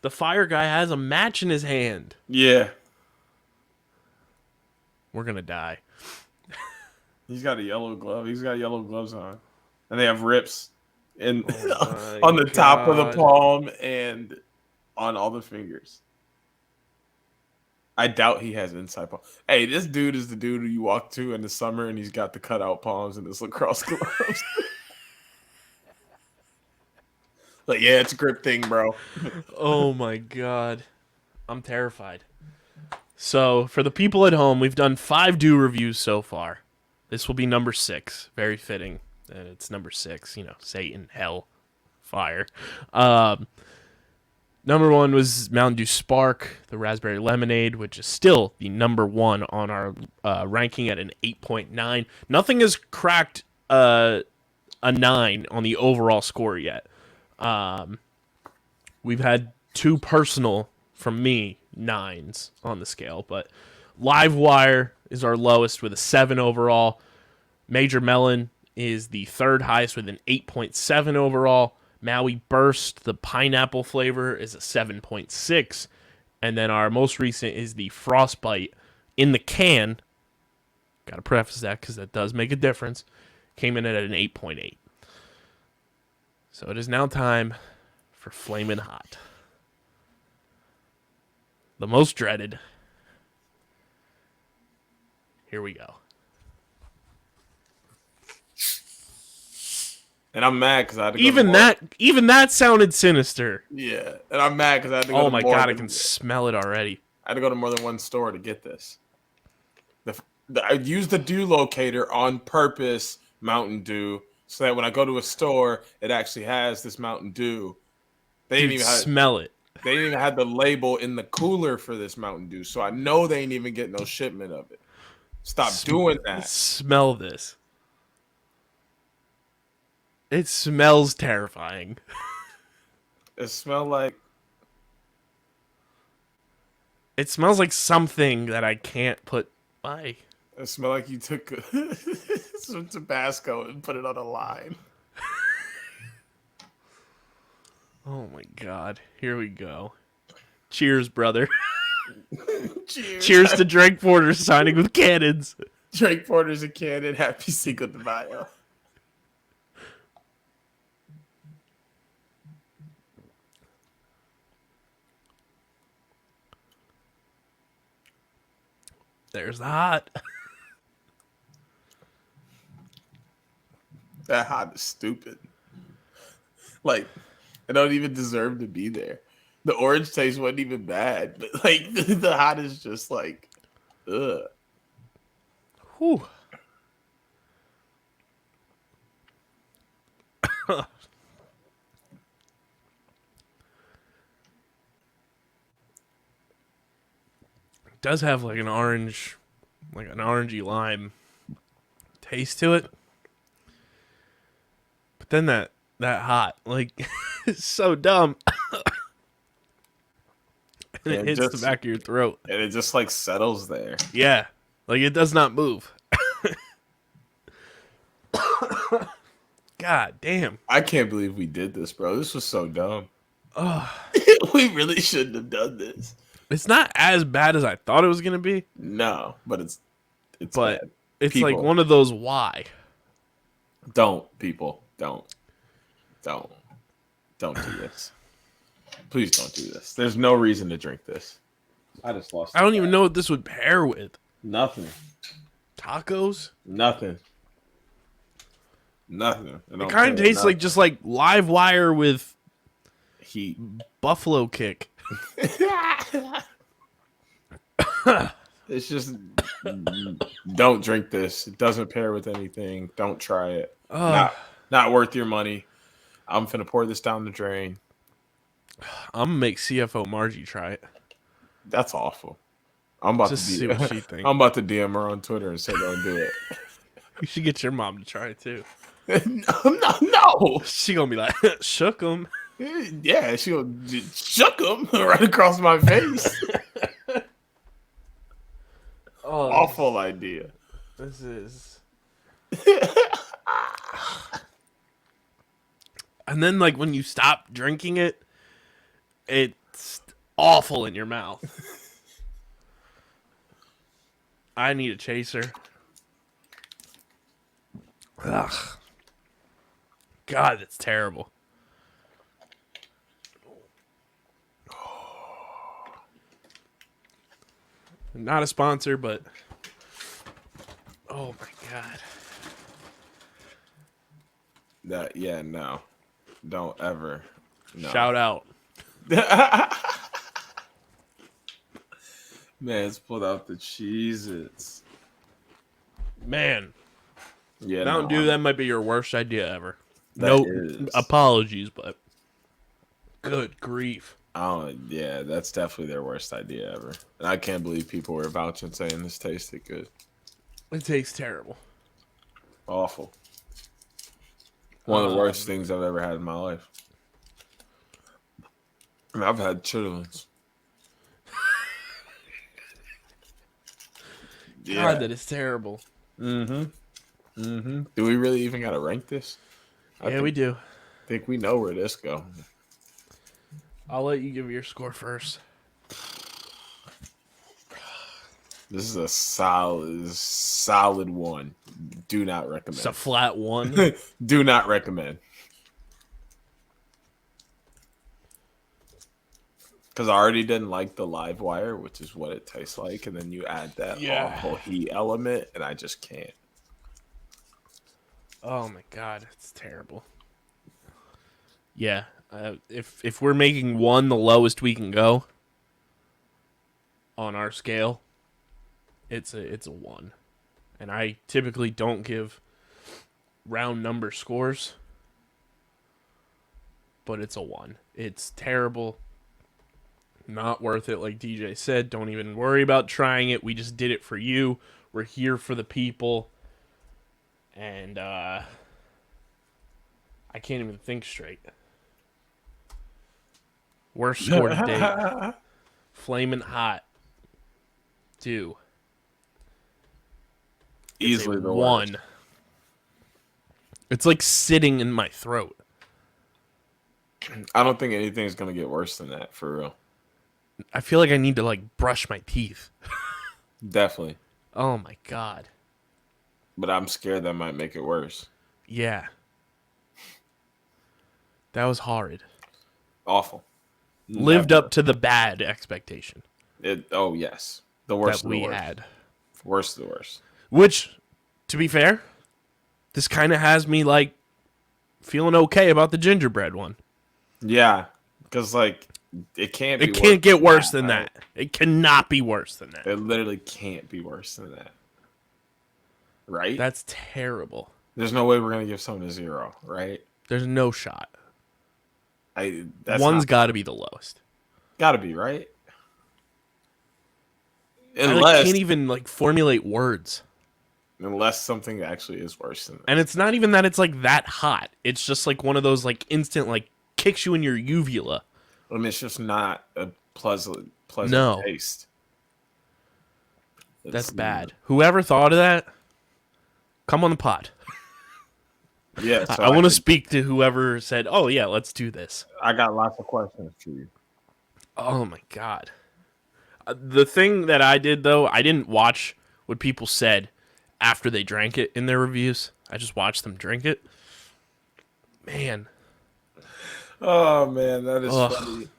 The fire guy has a match in his hand. Yeah. We're going to die. He's got a yellow glove. He's got yellow gloves on. And they have rips on the top of the palm and on all the fingers. I doubt he has inside palm. Hey, this dude is the dude who you walk to in the summer and he's got the cutout palms and his lacrosse gloves. Like, yeah, it's a grip thing, bro. Oh my god. I'm terrified. So, for the people at home, we've done 5 do reviews so far. This will be number 6. Very fitting. And it's number 6. You know, Satan, hell, fire. Number 1 was Mountain Dew Spark, the Raspberry Lemonade, which is still the number 1 on our ranking at an 8.9. Nothing has cracked a 9 on the overall score yet. We've had 2 personal, from me, 9s on the scale, but Livewire is our lowest with a 7 overall. Major Melon is the 3rd highest with an 8.7 overall. Maui Burst, the pineapple flavor, is a 7.6. And then our most recent is the Frostbite in the can. Got to preface that because that does make a difference. Came in at an 8.8. So it is now time for Flamin' Hot. The most dreaded. Here we go. And I'm mad because I had to go even that sounded sinister. Yeah, and I'm mad because I had to go Oh my god, I can smell it already. I had to go to more than one store to get this. I used the dew locator on purpose, Mountain Dew, so that when I go to a store, it actually has this Mountain Dew. They didn't even smell it. They didn't even have the label in the cooler for this Mountain Dew, so I know they ain't even getting no shipment of it. Stop doing that. Smell this. It smells terrifying. It smells like... It smells like something that I can't put by. It smells like you took... It some Tabasco and put it on a line. Oh my God. Here we go. Cheers, brother. Cheers. Cheers to Drake Porter signing with Cannons. Drake Porter's a cannon. Happy Cinco de Mayo. There's the hot. That hot is stupid. Like, I don't even deserve to be there. The orange taste wasn't even bad, but like the hot is just like, ugh. Whew. It does have like an orange, like an orangey lime taste to it. But then that hot, like, it's so dumb. And it hits the back of your throat. And it just like settles there. Yeah. Like it does not move. God damn. I can't believe we did this, bro. This was so dumb. Oh, We really shouldn't have done this. it's not as bad as I thought it was going to be, No, but it's but bad. it's People. like one of those why. Don't, people. Don't do this. Please don't do this. There's no reason to drink this. I just lost. I don't even know what this would pair with. Nothing. Tacos? Nothing. It kind of tastes like just like live wire with heat. buffalo kick. It's just don't drink this. It doesn't pair with anything. Don't try it. Not worth your money. I'm finna pour this down the drain. I'm gonna make CFO Margie try it. That's awful. I'm about Just to see what she thinks. I'm about to DM her on Twitter and say don't do it. You should get your mom to try it too. No. She gonna be like, shook him. Yeah, she'll shook him right across my face. Oh, Awful idea. this is. And then, like, when you stop drinking it, it's awful in your mouth. I need a chaser. Ugh. God, that's terrible. Not a sponsor, but oh my God. No. Don't ever. No. Shout out. Man's pulled out the Cheez-Its. Man, Yeah, Mountain Dew, that might be your worst idea ever. That No is. apologies, but good grief. Oh, yeah, that's definitely their worst idea ever. And I can't believe people were vouching saying this tasted good. It tastes terrible. Awful. One of the worst things I've ever had in my life. I mean, I've had chitlins. God, that is terrible. Do we really even got to rank this? Yeah, we do. I think we know where this goes. I'll let you give your score first. This is a solid one. Do not recommend. It's a flat one. Do not recommend. Because I already didn't like the live wire, which is what it tastes like, and then you add that awful heat element, and I just can't. Oh my God, it's terrible. Yeah, if we're making one the lowest we can go on our scale, it's a 1. And I typically don't give round number scores, but it's a 1. It's terrible. Not worth it, like DJ said. Don't even worry about trying it. We just did it for you. We're here for the people. And I can't even think straight. Worst score to date. Flamin' hot. 2. Easily the 1. worst. It's like sitting in my throat. I don't think anything's going to get worse than that, for real. I feel like I need to, like, brush my teeth. Definitely. Oh, my God. But I'm scared that might make it worse. Yeah. That was horrid. Awful. Lived up to the bad expectation. Oh, yes. The worst that of the we worst. had. Worst of the worst. Which, to be fair, this kind of has me, like, feeling okay about the gingerbread one. Yeah. Because, like, it can't be It can't get worse than right? that. It cannot be worse than that. It literally can't be worse than that. Right? That's terrible. There's no way we're going to give someone a 0, right? There's no shot. One's got to be the lowest. Got to be, right? I can't even, like, formulate words. Unless something actually is worse than that. And it's not even that it's, like, that hot. It's just, like, one of those, like, instant, like, kicks you in your uvula. I mean, it's just not a pleasant No. taste. That's bad. Whoever thought of that, come on the pod. Yeah, so I want to speak to whoever said, oh, yeah, let's do this. I got lots of questions for you. Oh, my God. The thing that I did, though, I didn't watch what people said after they drank it in their reviews. I just watched them drink it. Man. Oh, man, that is funny.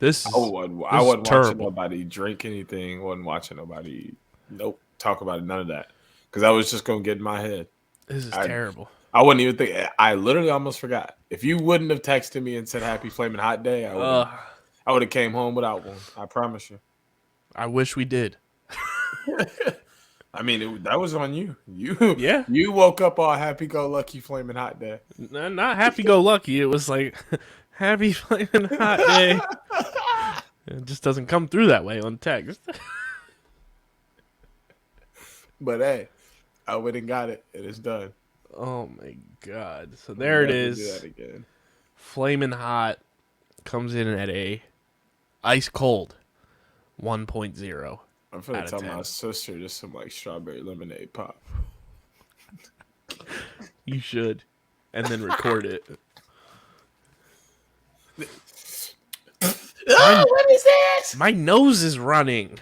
I wasn't watching nobody drink anything. Wasn't watching nobody, talk about it, none of that. Because I was just going to get in my head. This is terrible. I wouldn't even think. I literally almost forgot. If you wouldn't have texted me and said Happy Flaming Hot Day, I would have came home without one. I promise you. I wish we did. I mean, that was on you. You woke up all happy-go-lucky Flaming Hot Day. Not happy-go-lucky. It was like Happy Flaming Hot Day. It just doesn't come through that way on text. But hey, I went and got it. It is done. Oh my God! So there it is. Do that again. Flaming Hot comes in at a ice cold 1.0. I'm finna tell my sister just some like strawberry lemonade pop. You should, and then record it. What is this? My nose is running.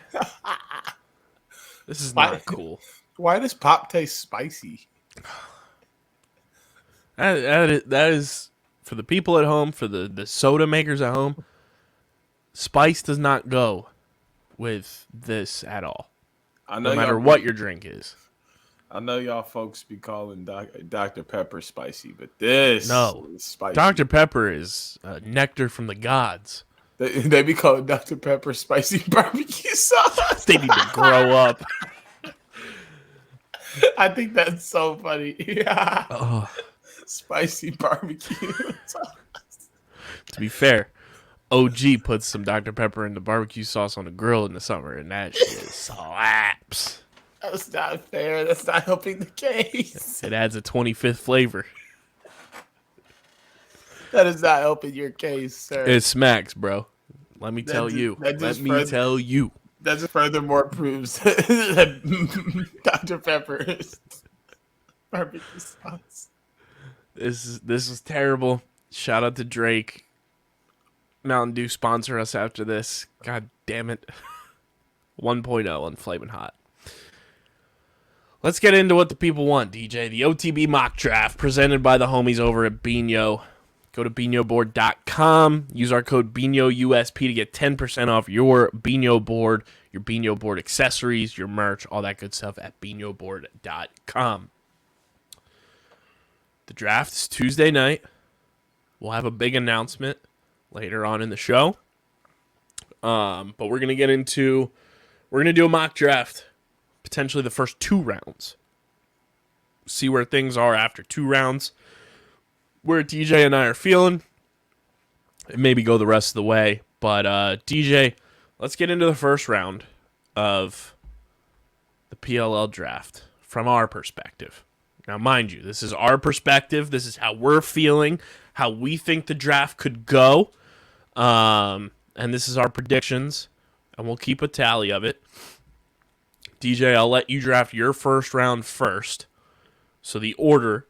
This is not cool. Why does pop taste spicy? That is for the people at home, for the soda makers at home. Spice does not go with this at all. No matter what your drink is. I know y'all folks be calling Dr. Pepper spicy, but this is spicy. Dr. Pepper is nectar from the gods. They be calling Dr. Pepper spicy barbecue sauce. They need to grow up. I think that's so funny. Yeah. Oh. Spicy barbecue sauce. To be fair, OG puts some Dr. Pepper in the barbecue sauce on the grill in the summer, and that shit slaps. That's not fair. That's not helping the case. It adds a 25th flavor. That is not helping your case, sir. It smacks, bro. Let me tell you. That just furthermore proves that Dr. Pepper is barbecue sauce. This is terrible. Shout out to Drake. Mountain Dew sponsor us after this. God damn it. 1.0 on Flamin' Hot. Let's get into what the people want, DJ. The OTB Mock Draft presented by the homies over at Bino. Go to binoboard.com. Use our code BINOUSP to get 10% off your Bino board, your Bino board accessories, your merch, all that good stuff at binoboard.com. The draft is Tuesday night. We'll have a big announcement later on in the show. But we're going to do a mock draft, potentially the first 2 rounds. See where things are after 2 rounds. Where DJ and I are feeling, and maybe go the rest of the way. But DJ, let's get into the first round of the PLL draft from our perspective. Now, mind you, this is our perspective. This is how we're feeling, how we think the draft could go. And this is our predictions, and we'll keep a tally of it. DJ, I'll let you draft your first round first. So the order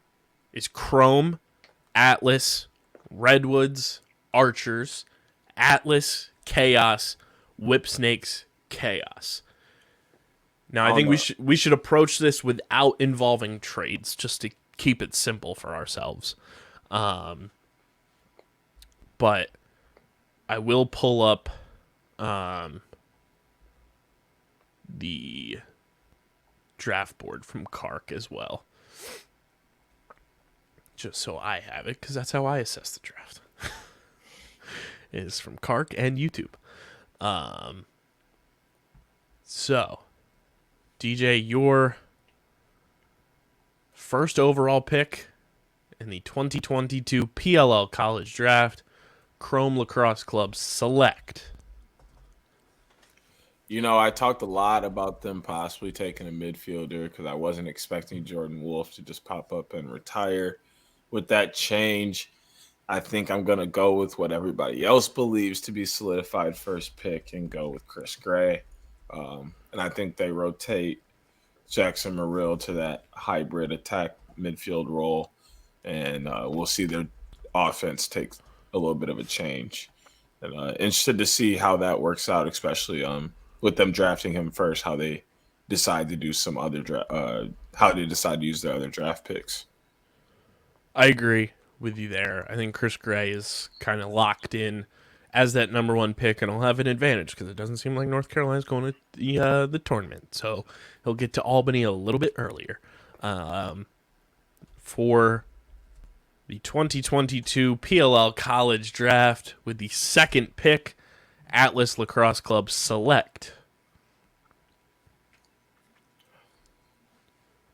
is Chrome, Atlas, Redwoods, Archers, Atlas, Chaos, Whipsnakes, Chaos. Now, I think we should approach this without involving trades, just to keep it simple for ourselves. But I will pull up the draft board from Kark as well, just so I have it, because that's how I assess the draft. It is from Kark and YouTube. So, DJ, your first overall pick in the 2022 PLL College Draft, Chrome Lacrosse Club select. You know, I talked a lot about them possibly taking a midfielder because I wasn't expecting Jordan Wolf to just pop up and retire. With that change, I think I'm going to go with what everybody else believes to be solidified first pick and go with Chris Gray. And I think they rotate Jackson Murill to that hybrid attack midfield role. And we'll see their offense take a little bit of a change. And interested to see how that works out, especially with them drafting him first, how they decide to do some other how they decide to use their other draft picks. I agree with you there. I think Chris Gray is kind of locked in as that number one pick, and he'll have an advantage because it doesn't seem like North Carolina's going to the tournament, so he'll get to Albany a little bit earlier. For the 2022 PLL College Draft, with the second pick, Atlas Lacrosse Club select.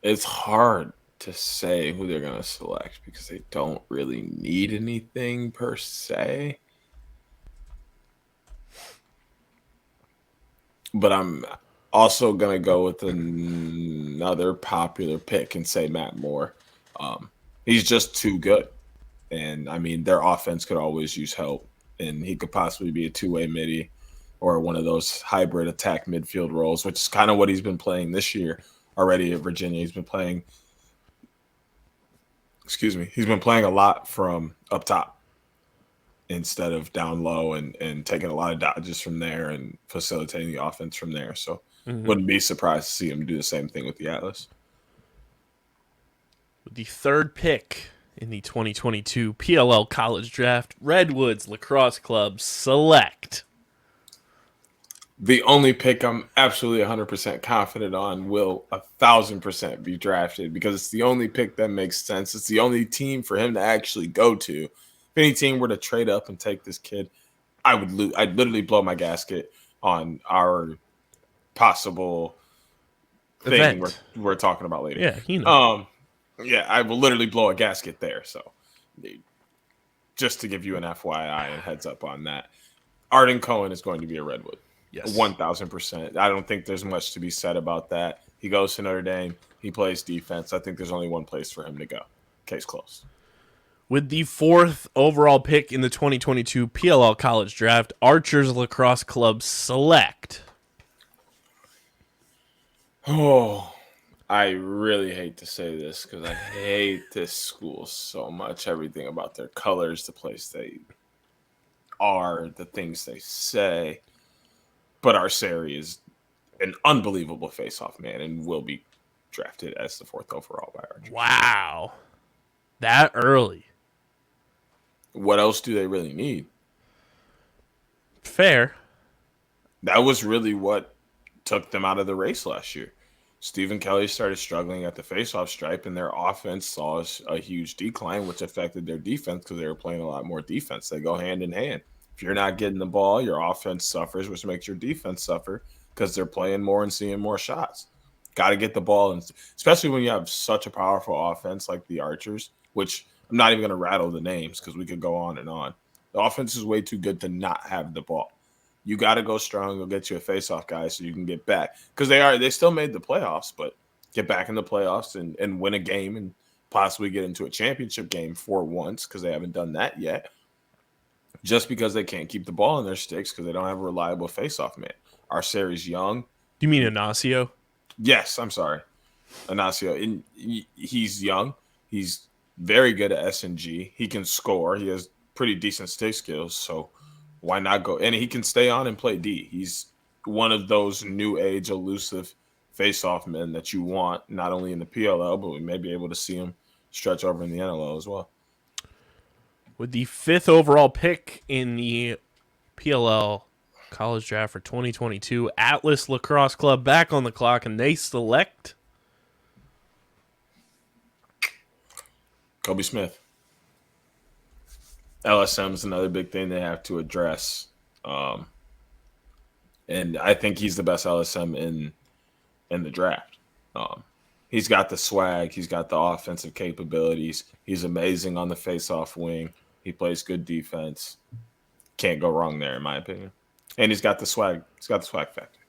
It's hard to say who they're going to select because they don't really need anything per se. But I'm also going to go with another popular pick and say Matt Moore. He's just too good. And, I mean, their offense could always use help. And he could possibly be a two-way midi or one of those hybrid attack midfield roles, which is kind of what he's been playing this year already at Virginia. He's been playing a lot from up top instead of down low and taking a lot of dodges from there and facilitating the offense from there. So wouldn't be surprised to see him do the same thing with the Atlas. With the third pick in the 2022 PLL College Draft, Redwoods Lacrosse Club select. The only pick I'm absolutely 100% confident on will 1,000% be drafted because it's the only pick that makes sense. It's the only team for him to actually go to. If any team were to trade up and take this kid, I'd literally blow my gasket on our possible thing we're talking about later. Yeah, you know. Yeah, I will literally blow a gasket there. So just to give you an FYI and heads up on that, Arden Cohen is going to be a Redwood. Yes. 1,000%. I don't think there's much to be said about that. He goes to Notre Dame. He plays defense. I think there's only one place for him to go. Case closed. With the fourth overall pick in the 2022 PLL College Draft, Archers Lacrosse Club select. Oh, I really hate to say this because I hate this school so much. Everything about their colors, the place they are, the things they say. But Arceri is an unbelievable face-off man and will be drafted as the fourth overall by Archers. Wow. That early. What else do they really need? Fair. That was really what took them out of the race last year. Stephen Kelly started struggling at the face-off stripe, and their offense saw a huge decline, which affected their defense because they were playing a lot more defense. They go hand in hand. If you're not getting the ball, your offense suffers, which makes your defense suffer because they're playing more and seeing more shots. Got to get the ball, and especially when you have such a powerful offense like the Archers, which I'm not even going to rattle the names because we could go on and on. The offense is way too good to not have the ball. You got to go strong, go get you a face-off guy so you can get back. Because they still made the playoffs, but get back in the playoffs and win a game and possibly get into a championship game for once because they haven't done that yet. Just because they can't keep the ball in their sticks because they don't have a reliable face-off man. Arceri's young. Do you mean Inacio? Yes, I'm sorry. Inacio. He's young. He's very good at S&G. He can score. He has pretty decent stick skills. So why not go? And he can stay on and play D. He's one of those new age elusive face-off men that you want, not only in the PLL, but we may be able to see him stretch over in the NLL as well. With the 5th overall pick in the PLL College Draft for 2022, Atlas Lacrosse Club back on the clock, and they select Kobe Smith. LSM is another big thing they have to address. And I think he's the best LSM in the draft. He's got the swag. He's got the offensive capabilities. He's amazing on the face-off wing. He plays good defense. Can't go wrong there, in my opinion. And he's got the swag. He's got the swag factor.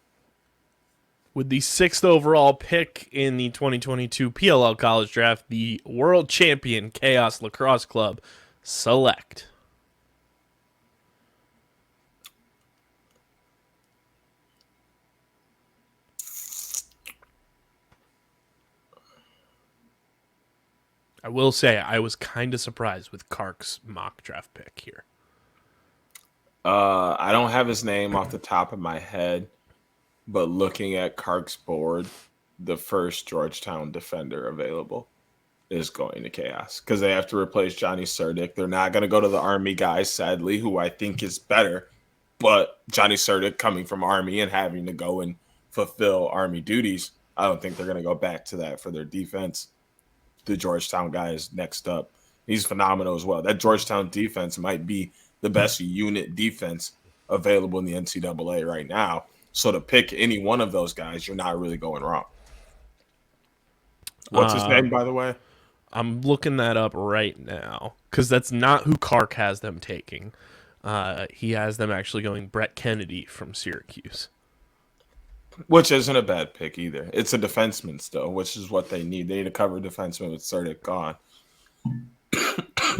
with the 6th overall pick in the 2022 PLL College Draft, the world champion Chaos Lacrosse Club select I will say I was kind of surprised with Kark's mock draft pick here. I don't have his name off the top of my head, but looking at Kark's board, the first Georgetown defender available is going to Chaos because they have to replace Johnny Surdick. They're not going to go to the Army guy, sadly, who I think is better. But Johnny Surdick coming from Army and having to go and fulfill Army duties, I don't think they're going to go back to that for their defense. The Georgetown guy is next up. He's phenomenal as well. That Georgetown defense might be the best unit defense available in the NCAA right now. So to pick any one of those guys, you're not really going wrong. What's his name, by the way? I'm looking that up right now because that's not who Kark has them taking. He has them actually going Brett Kennedy from Syracuse. Which isn't a bad pick either. It's a defenseman still, which is what they need. They need a cover defenseman with Surdick gone.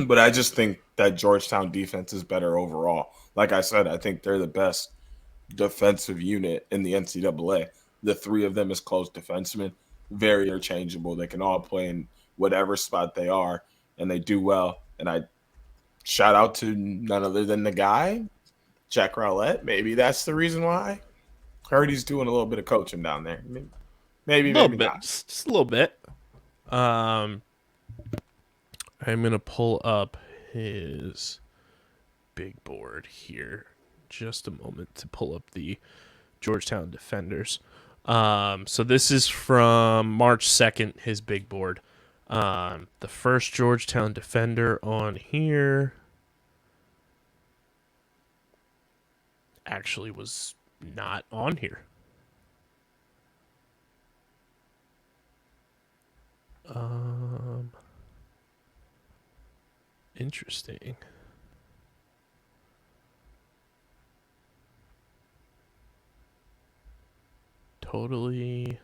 But I just think that Georgetown defense is better overall. Like I said, I think they're the best defensive unit in the NCAA. The three of them as close defensemen, very interchangeable. They can all play in whatever spot they are, and they do well. And I shout out to none other than the guy, Jack Rowlett. Maybe that's the reason why. Heard he's doing a little bit of coaching down there. Maybe not. Just a little bit. I'm going to pull up his big board here. Just a moment to pull up the Georgetown defenders. So this is from March 2nd, his big board. The first Georgetown defender on here actually was not on here. Interesting. Totally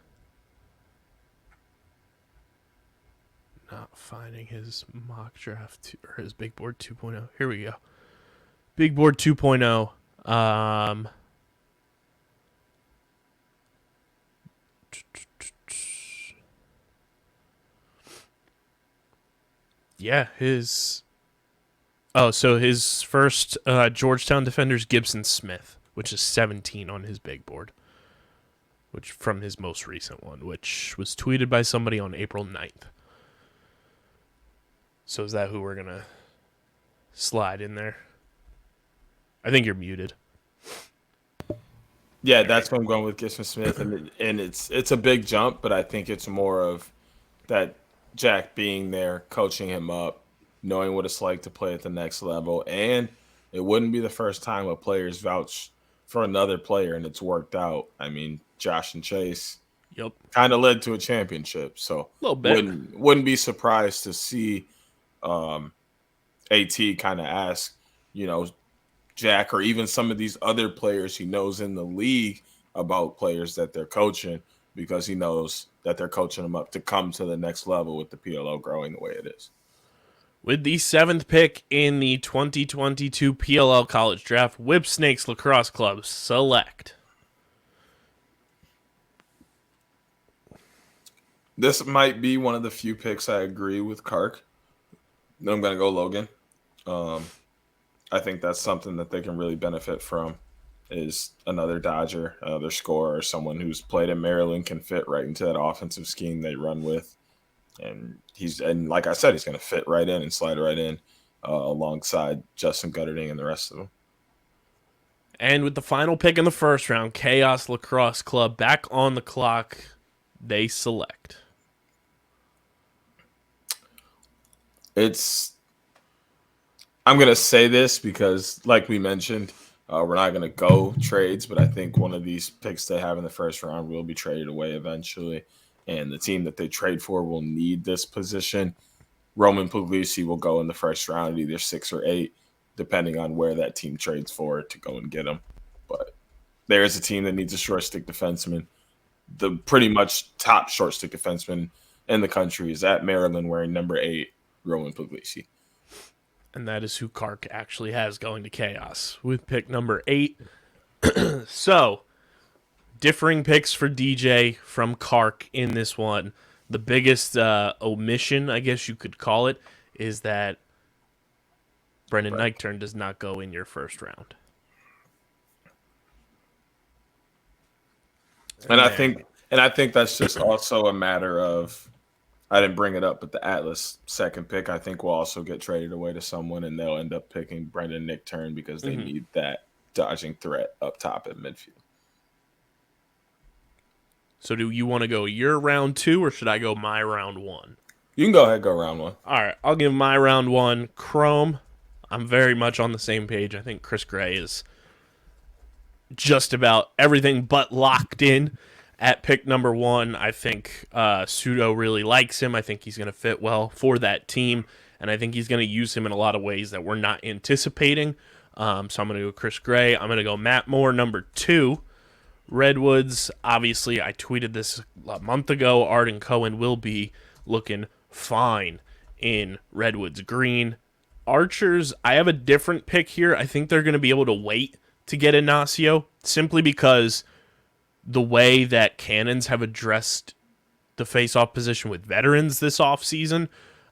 not finding his mock draft or his big board 2.0. Here we go. Big board 2.0. Yeah, his first Georgetown defender's Gibson Smith, which is 17 on his big board, which from his most recent one, which was tweeted by somebody on April 9th. So is that who we're going to slide in there? I think you're muted. Yeah, that's what I'm going with Gibson Smith, and it's a big jump, but I think it's more of that Jack being there, coaching him up, knowing what it's like to play at the next level, and it wouldn't be the first time a player's vouched for another player and it's worked out. I mean, Josh and Chase kind of led to a championship, so a little bit. Wouldn't be surprised to see AT kind of ask, Jack or even some of these other players he knows in the league about players that they're coaching, because he knows that they're coaching them up to come to the next level with the PLO growing the way it is. With the 7th pick in the 2022 PLL College Draft, Whipsnakes Lacrosse Club select. This might be one of the few picks I agree with Kark. I'm going to go Logan. I think that's something that they can really benefit from is another Dodger, another scorer, someone who's played in Maryland can fit right into that offensive scheme they run with. And like I said, he's going to fit right in and slide right in alongside Justin Gutterding and the rest of them. And with the final pick in the first round, Chaos Lacrosse Club back on the clock. They select. I'm going to say this because, like we mentioned, we're not going to go trades, but I think one of these picks they have in the first round will be traded away eventually. And the team that they trade for will need this position. Roman Puglisi will go in the first round, either 6 or 8, depending on where that team trades for to go and get him. But there is a team that needs a short stick defenseman. The pretty much top short stick defenseman in the country is at Maryland wearing number 8, Roman Puglisi. And that is who Kark actually has going to Chaos with pick number 8. So, differing picks for DJ from Kark in this one. The biggest omission, I guess you could call it, is that Brendan Nykturn does not go in your first round. And I think that's just also a matter of, I didn't bring it up, but the Atlas second pick I think will also get traded away to someone, and they'll end up picking Brendan Nykturn because they need that dodging threat up top at midfield. So do you want to go your round 2, or should I go my round 1? You can go ahead, go round 1. All right, I'll give my round 1 Chrome. I'm very much on the same page. I think Chris Gray is just about everything but locked in at pick number 1. I think Pseudo really likes him. I think he's going to fit well for that team, and I think he's going to use him in a lot of ways that we're not anticipating. So I'm going to go Chris Gray. I'm going to go Matt Moore, number 2. Redwoods, obviously, I tweeted this a month ago. Arden Cohen will be looking fine in Redwoods green. Archers, I have a different pick here. I think they're going to be able to wait to get Ignacio simply because the way that Cannons have addressed the face-off position with veterans this offseason,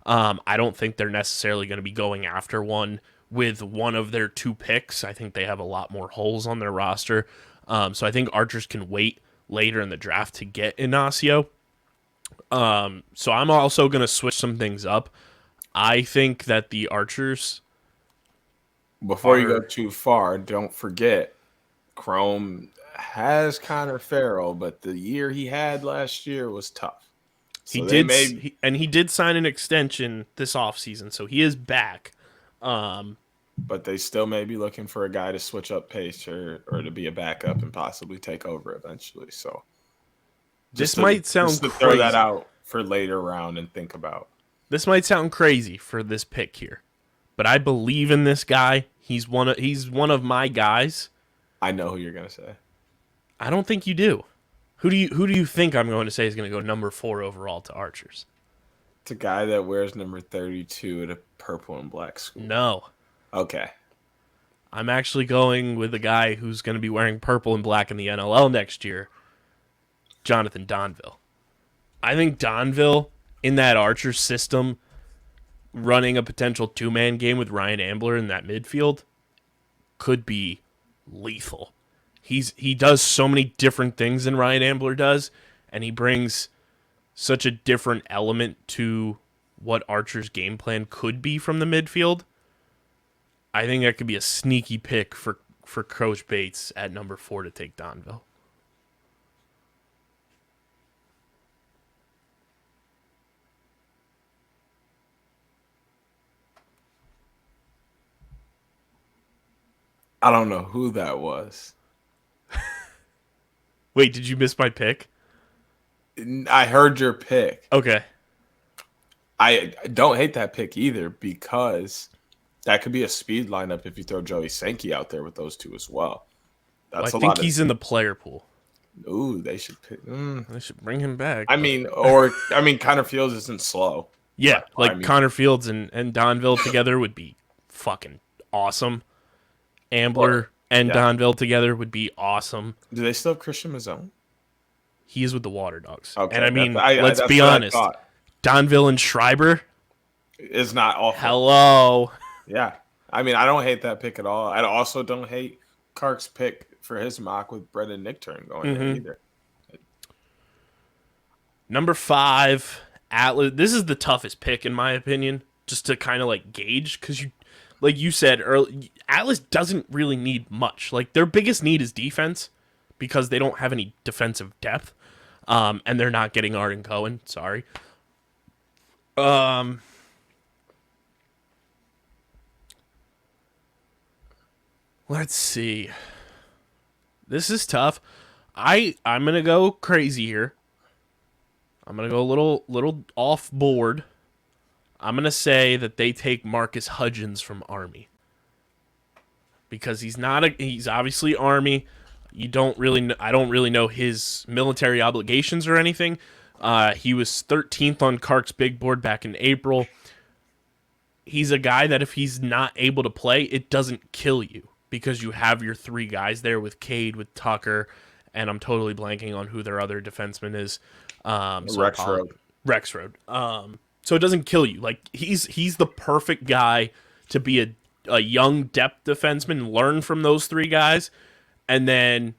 I don't think they're necessarily going to be going after one with one of their 2 picks. I think they have a lot more holes on their roster. So I think Archers can wait later in the draft to get Ignacio. So I'm also going to switch some things up. I think that the Archers... Before you go too far, don't forget, Chrome has Connor Farrell, but the year he had last year was tough. So he did sign an extension this offseason, so he is back. But they still may be looking for a guy to switch up pace or to be a backup and possibly take over eventually. So this might sound crazy. Throw that out for later round and think about. This might sound crazy for this pick here, but I believe in this guy. He's one of my guys. I know who you're gonna say. I don't think you do. Who do you think I'm going to say is going to go number 4 overall to Archers? It's a guy that wears number 32 at a purple and black school. No. Okay. I'm actually going with a guy who's going to be wearing purple and black in the NLL next year, Jonathan Donville. I think Donville, in that Archer system, running a potential 2-man game with Ryan Ambler in that midfield, could be lethal. He does so many different things than Ryan Ambler does, and he brings such a different element to what Archer's game plan could be from the midfield. I think that could be a sneaky pick for Coach Bates at number 4 to take Donville. I don't know who that was. Wait, did you miss my pick? I heard your pick. Okay. I don't hate that pick either because that could be a speed lineup if you throw Joey Sankey out there with those 2 as well. I think he's in the player pool. Ooh, they should pick. They should bring him back. Connor Fields isn't slow. Yeah, Connor Fields and Donville together would be fucking awesome. Ambler and Donville together would be awesome. Do they still have Christian Mazzone? He is with the Water Dogs. Okay, and let's be honest. Donville and Schreiber, It's not awful. Hello. Yeah. I mean, I don't hate that pick at all. I also don't hate Kark's pick for his mock with Brendan Nickturn going there either. Number 5, Atlas. This is the toughest pick in my opinion, just to kind of like gauge, because like you said early, Atlas doesn't really need much. Like their biggest need is defense because they don't have any defensive depth, and they're not getting Arden Cohen. Sorry. Let's see. This is tough. I'm gonna go crazy here. I'm gonna go a little off board. I'm gonna say that they take Marcus Hudgens from Army because he's obviously Army. I don't really know his military obligations or anything. He was 13th on Kark's big board back in April. He's a guy that if he's not able to play, it doesn't kill you because you have your 3 guys there with Cade, with Tucker, and I'm totally blanking on who their other defenseman is. Rexroad. So it doesn't kill you. Like he's the perfect guy to be a young depth defenseman, learn from those 3 guys, and then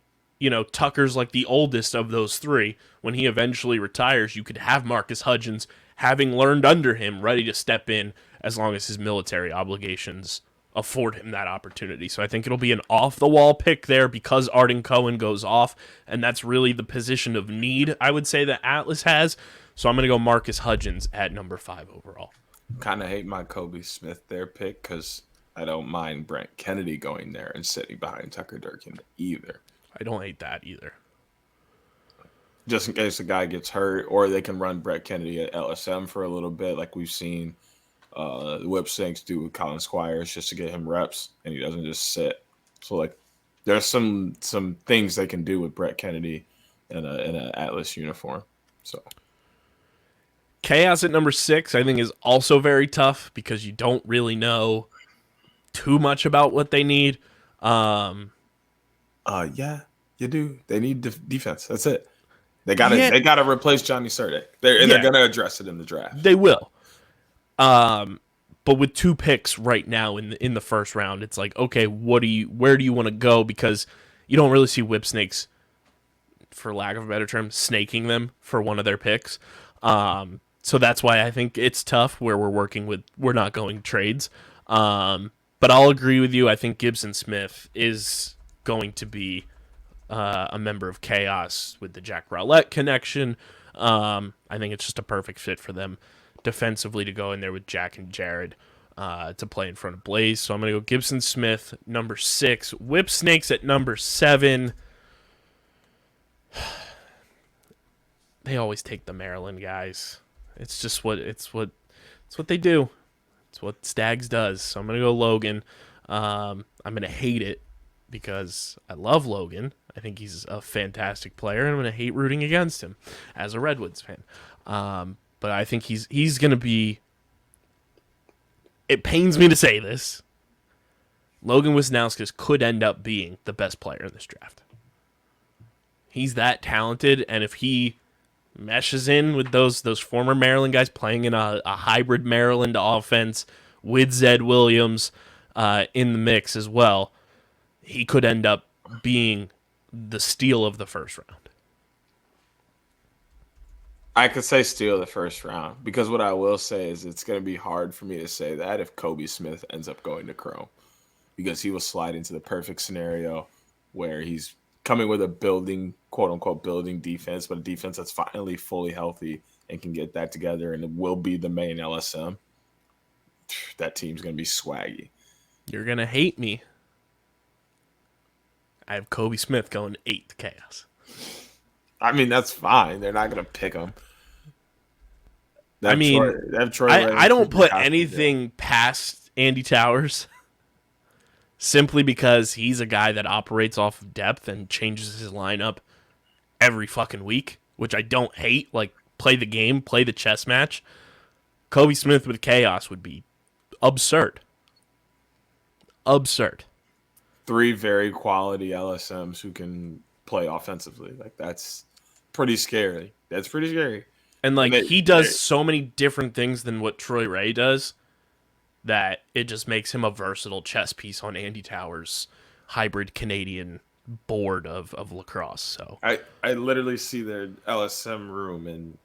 Tucker's like the oldest of those 3. When he eventually retires, you could have Marcus Hudgens, having learned under him, ready to step in as long as his military obligations afford him that opportunity. So I think it'll be an off-the-wall pick there because Arden Cohen goes off, and that's really the position of need, I would say, that Atlas has. So I'm going to go Marcus Hudgens at number 5 overall. Kind of hate my Kobe Smith there pick because I don't mind Brent Kennedy going there and sitting behind Tucker Durkin either. I don't hate that either. Just in case the guy gets hurt, or they can run Brett Kennedy at LSM for a little bit, like we've seen the Whip Sinks do with Colin Squires, just to get him reps, and he doesn't just sit. So like, there's some things they can do with Brett Kennedy in an Atlas uniform. So Chaos at number 6, I think, is also very tough because you don't really know too much about what they need. Yeah, you do. They need defense. That's it. They gotta replace Johnny Surdek. They're gonna address it in the draft. They will. But with 2 picks right now in the first round, it's like, okay, where do you want to go? Because you don't really see Whip Snakes, for lack of a better term, snaking them for one of their picks. So that's why I think it's tough where we're not going trades. But I'll agree with you. I think Gibson Smith is going to be a member of Chaos with the Jack Rowlett connection. I think it's just a perfect fit for them defensively to go in there with Jack and Jared to play in front of Blaze. So I'm going to go Gibson Smith, number 6. Whip Snakes at number 7. They always take the Maryland guys. It's just what they do. It's what Stags does. So I'm going to go Logan. I'm going to hate it because I love Logan. I think he's a fantastic player, and I'm going to hate rooting against him as a Redwoods fan. But I think he's going to be... It pains me to say this. Logan Wisnauskas could end up being the best player in this draft. He's that talented, and if he meshes in with those former Maryland guys playing in a hybrid Maryland offense with Zed Williams in the mix as well, he could end up being the steal of the first round. I could say steal the first round because what I will say is it's going to be hard for me to say that if Kobe Smith ends up going to Chrome because he will slide into the perfect scenario where he's coming with a building, quote unquote, building defense, but a defense that's finally fully healthy and can get that together and it will be the main LSM. That team's going to be swaggy. You're going to hate me. I have Kobe Smith going 8th to Chaos. I mean, that's fine. They're not going to pick him. I don't put anything past Andy Towers simply because he's a guy that operates off of depth and changes his lineup every fucking week, which I don't hate. Like, play the game, play the chess match. Kobe Smith with Chaos would be absurd. Absurd. 3 very quality LSMs who can play offensively. Like, that's pretty scary. That's pretty scary. And like And he does so many different things than what Troy Ray does that it just makes him a versatile chess piece on Andy Towers' hybrid Canadian board of lacrosse. So I literally see their LSM room and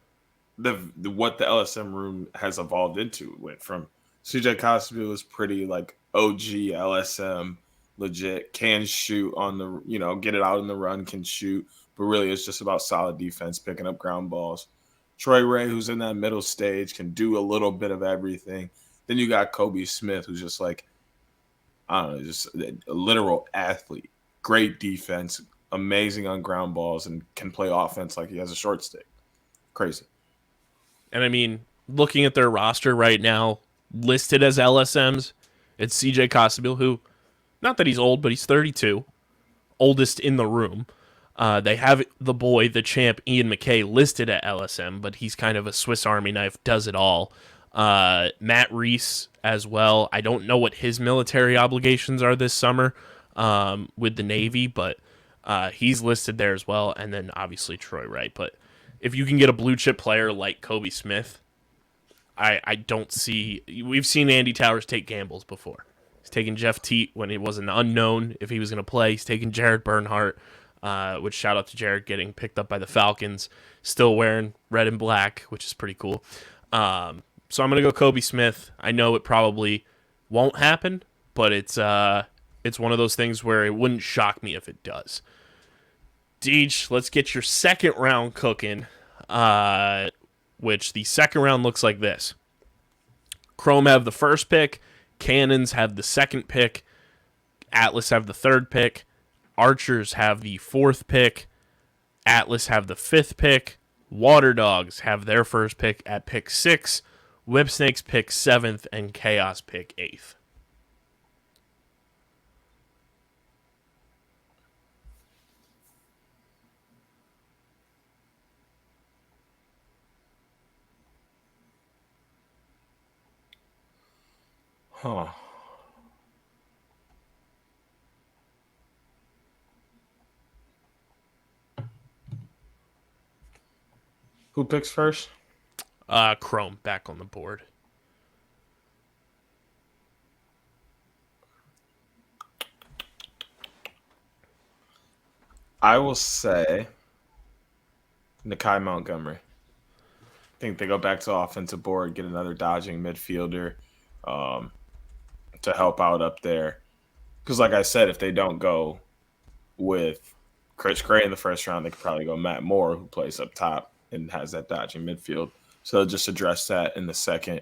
what the LSM room has evolved into. It went from CJ Cosby was pretty like OG LSM, legit, can shoot on the, get it out in the run, can shoot, but really it's just about solid defense, picking up ground balls. Troy Ray, who's in that middle stage, can do a little bit of everything. Then you got Kobe Smith, who's just like, I don't know, just a literal athlete. Great defense, amazing on ground balls, and can play offense like he has a short stick. Crazy. And I mean, looking at their roster right now, listed as LSMs, it's CJ Costabile, who, not that he's old, but he's 32, oldest in the room. They have the boy, the champ, Ian McKay, listed at LSM, but he's kind of a Swiss Army knife, does it all. Matt Reese as well. I don't know what his military obligations are this summer with the Navy, but he's listed there as well. And then obviously Troy Wright. But if you can get a blue chip player like Kobe Smith, I don't see. We've seen Andy Towers take gambles before. He's taken Jeff Teat when it was an unknown if he was going to play. He's taken Jared Bernhardt, which shout out to Jared getting picked up by the Falcons, still wearing red and black, which is pretty cool. So I'm going to go Kobe Smith. I know it probably won't happen, but it's one of those things where it wouldn't shock me if it does. Deej, let's get your second round cooking, which the second round looks like this. Chrome have the first pick. Cannons have the second pick. Atlas have the third pick. Archers have the fourth pick. Atlas have the fifth pick. Water Dogs have their first pick at pick 6. Whipsnakes pick 7th. And Chaos pick 8th. Huh. Who picks first? Chrome back on the board. I will say Nakai Montgomery. I think they go back to offensive board, get another dodging midfielder to help out up there. Because like I said, if they don't go with Chris Gray in the first round, they could probably go Matt Moore, who plays up top and has that dodging midfield. So they'll just address that in the second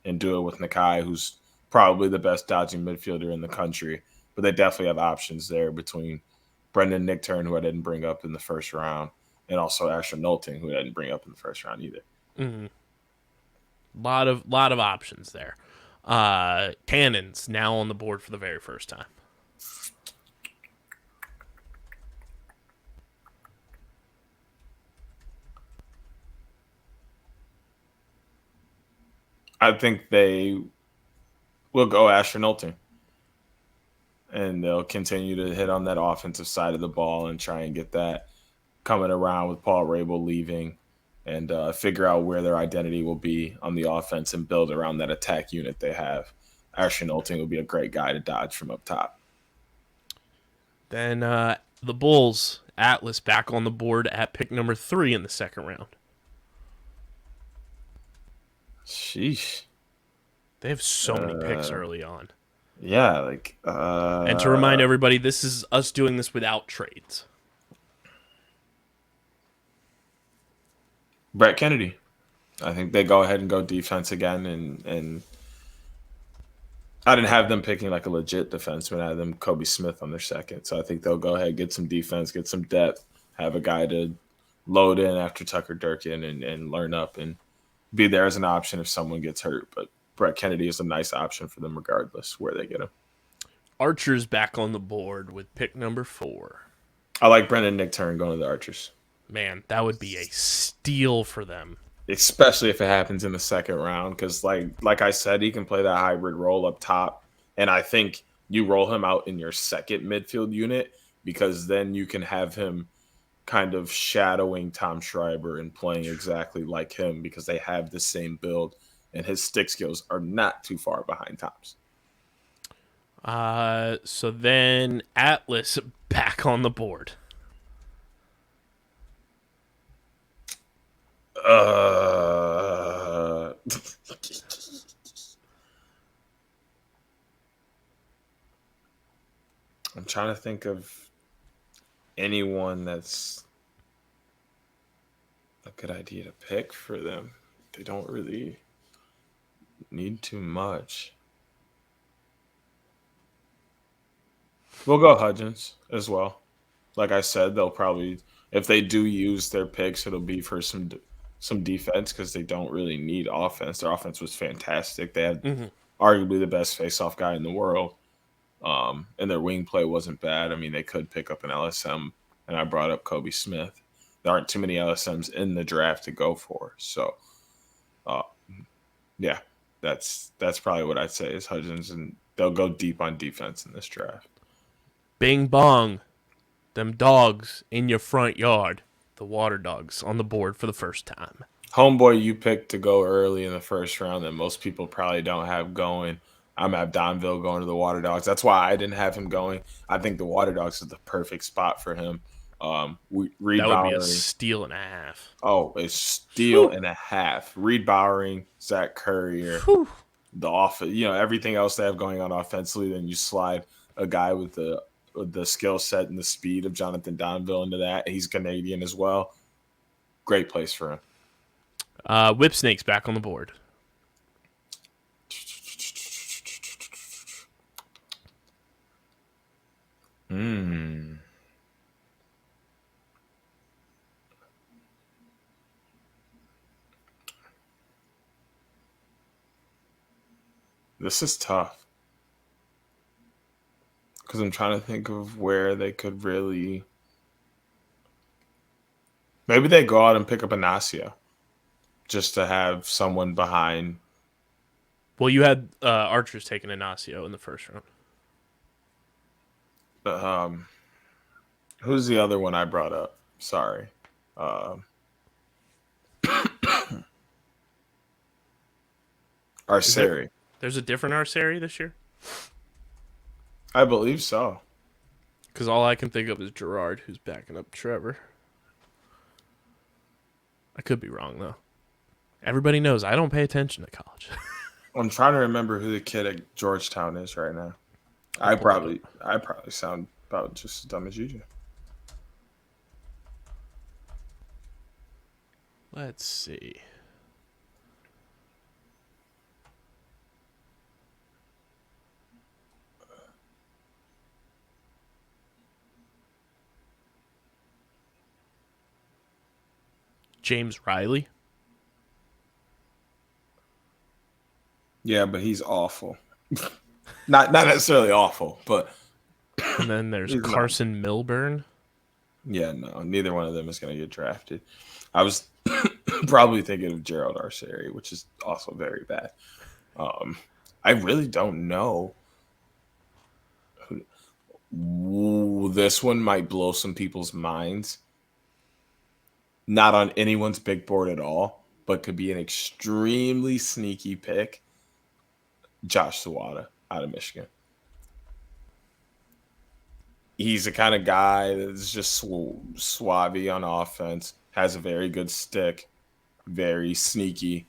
and do it with Nakai, who's probably the best dodging midfielder in the country. But they definitely have options there between Brendan Nichtern, who I didn't bring up in the first round, and also Asher Nolting, who I didn't bring up in the first round either. Mm-hmm. Lot of options there. Cannons now on the board for the very first time. I think they will go Asher Nolting. And they'll continue to hit on that offensive side of the ball and try and get that coming around with Paul Rabel leaving and figure out where their identity will be on the offense and build around that attack unit they have. Asher Nolting will be a great guy to dodge from up top. Then the Bulls, Atlas back on the board at pick number 3 in the second round. Sheesh. They have so many picks early on. Yeah, like and to remind everybody, this is us doing this without trades. Brett Kennedy. I think they go ahead and go defense again, and I didn't have them picking like a legit defenseman. I had them Kobe Smith on their second, so I think they'll go ahead, get some defense, get some depth, have a guy to load in after Tucker Durkin and learn up and be there as an option if someone gets hurt. But Brett Kennedy is a nice option for them regardless where they get him. Archers back on the board with pick number 4. I like Brendan Nichtern going to the Archers. Man, that would be a steal for them. Especially if it happens in the second round, because like I said, he can play that hybrid role up top. And I think you roll him out in your second midfield unit because then you can have him kind of shadowing Tom Schreiber and playing exactly like him because they have the same build and his stick skills are not too far behind Tom's. So then Atlas back on the board. I'm trying to think of anyone that's a good idea to pick for them. They don't really need too much. We'll go Hudgens as well. Like I said, they'll probably, if they do use their picks, it'll be for some defense because they don't really need offense. Their offense was fantastic. They had arguably the best face-off guy in the world, and their wing play wasn't bad. I mean, they could pick up an LSM, and I brought up Kobe Smith. There aren't too many LSMs in the draft to go for, so yeah, that's probably what I'd say is Hudgens, and they'll go deep on defense in this draft. Bing bong. Them dogs in your front yard. The Water Dogs on the board for the first time. Homeboy you picked to go early in the first round that most people probably don't have going. I'm at Donville going to the Water Dogs. That's why I didn't have him going. I think the Water Dogs is the perfect spot for him. Reed that would Bowering, be a steal and a half. Oh, a steal and a half. Reed Bowering, Zach Currier, the everything else they have going on offensively. Then you slide a guy with the skill set and the speed of Jonathan Donville into that. He's Canadian as well. Great place for him. Whipsnake's back on the board. This is tough because I'm trying to think of where they could really. Maybe they go out and pick up Inacio just to have someone behind. Well, you had Archers taking Inacio in the first round. Who's the other one I brought up? Sorry. Arceri. There's a different Arceri this year? I believe so. Because all I can think of is Gerard, who's backing up Trevor. I could be wrong, though. Everybody knows I don't pay attention to college. I'm trying to remember who the kid at Georgetown is right now. I probably sound about just as dumb as you do. Let's see. James Riley. Yeah, but he's awful. not necessarily awful, but. And then there's Carson Milburn. Yeah, no, neither one of them is going to get drafted. I was probably thinking of Gerald Arceri, which is also very bad. I really don't know. This one might blow some people's minds. Not on anyone's big board at all, but could be an extremely sneaky pick. Josh Sawada out of Michigan. He's the kind of guy that's just suave on offense, has a very good stick, very sneaky,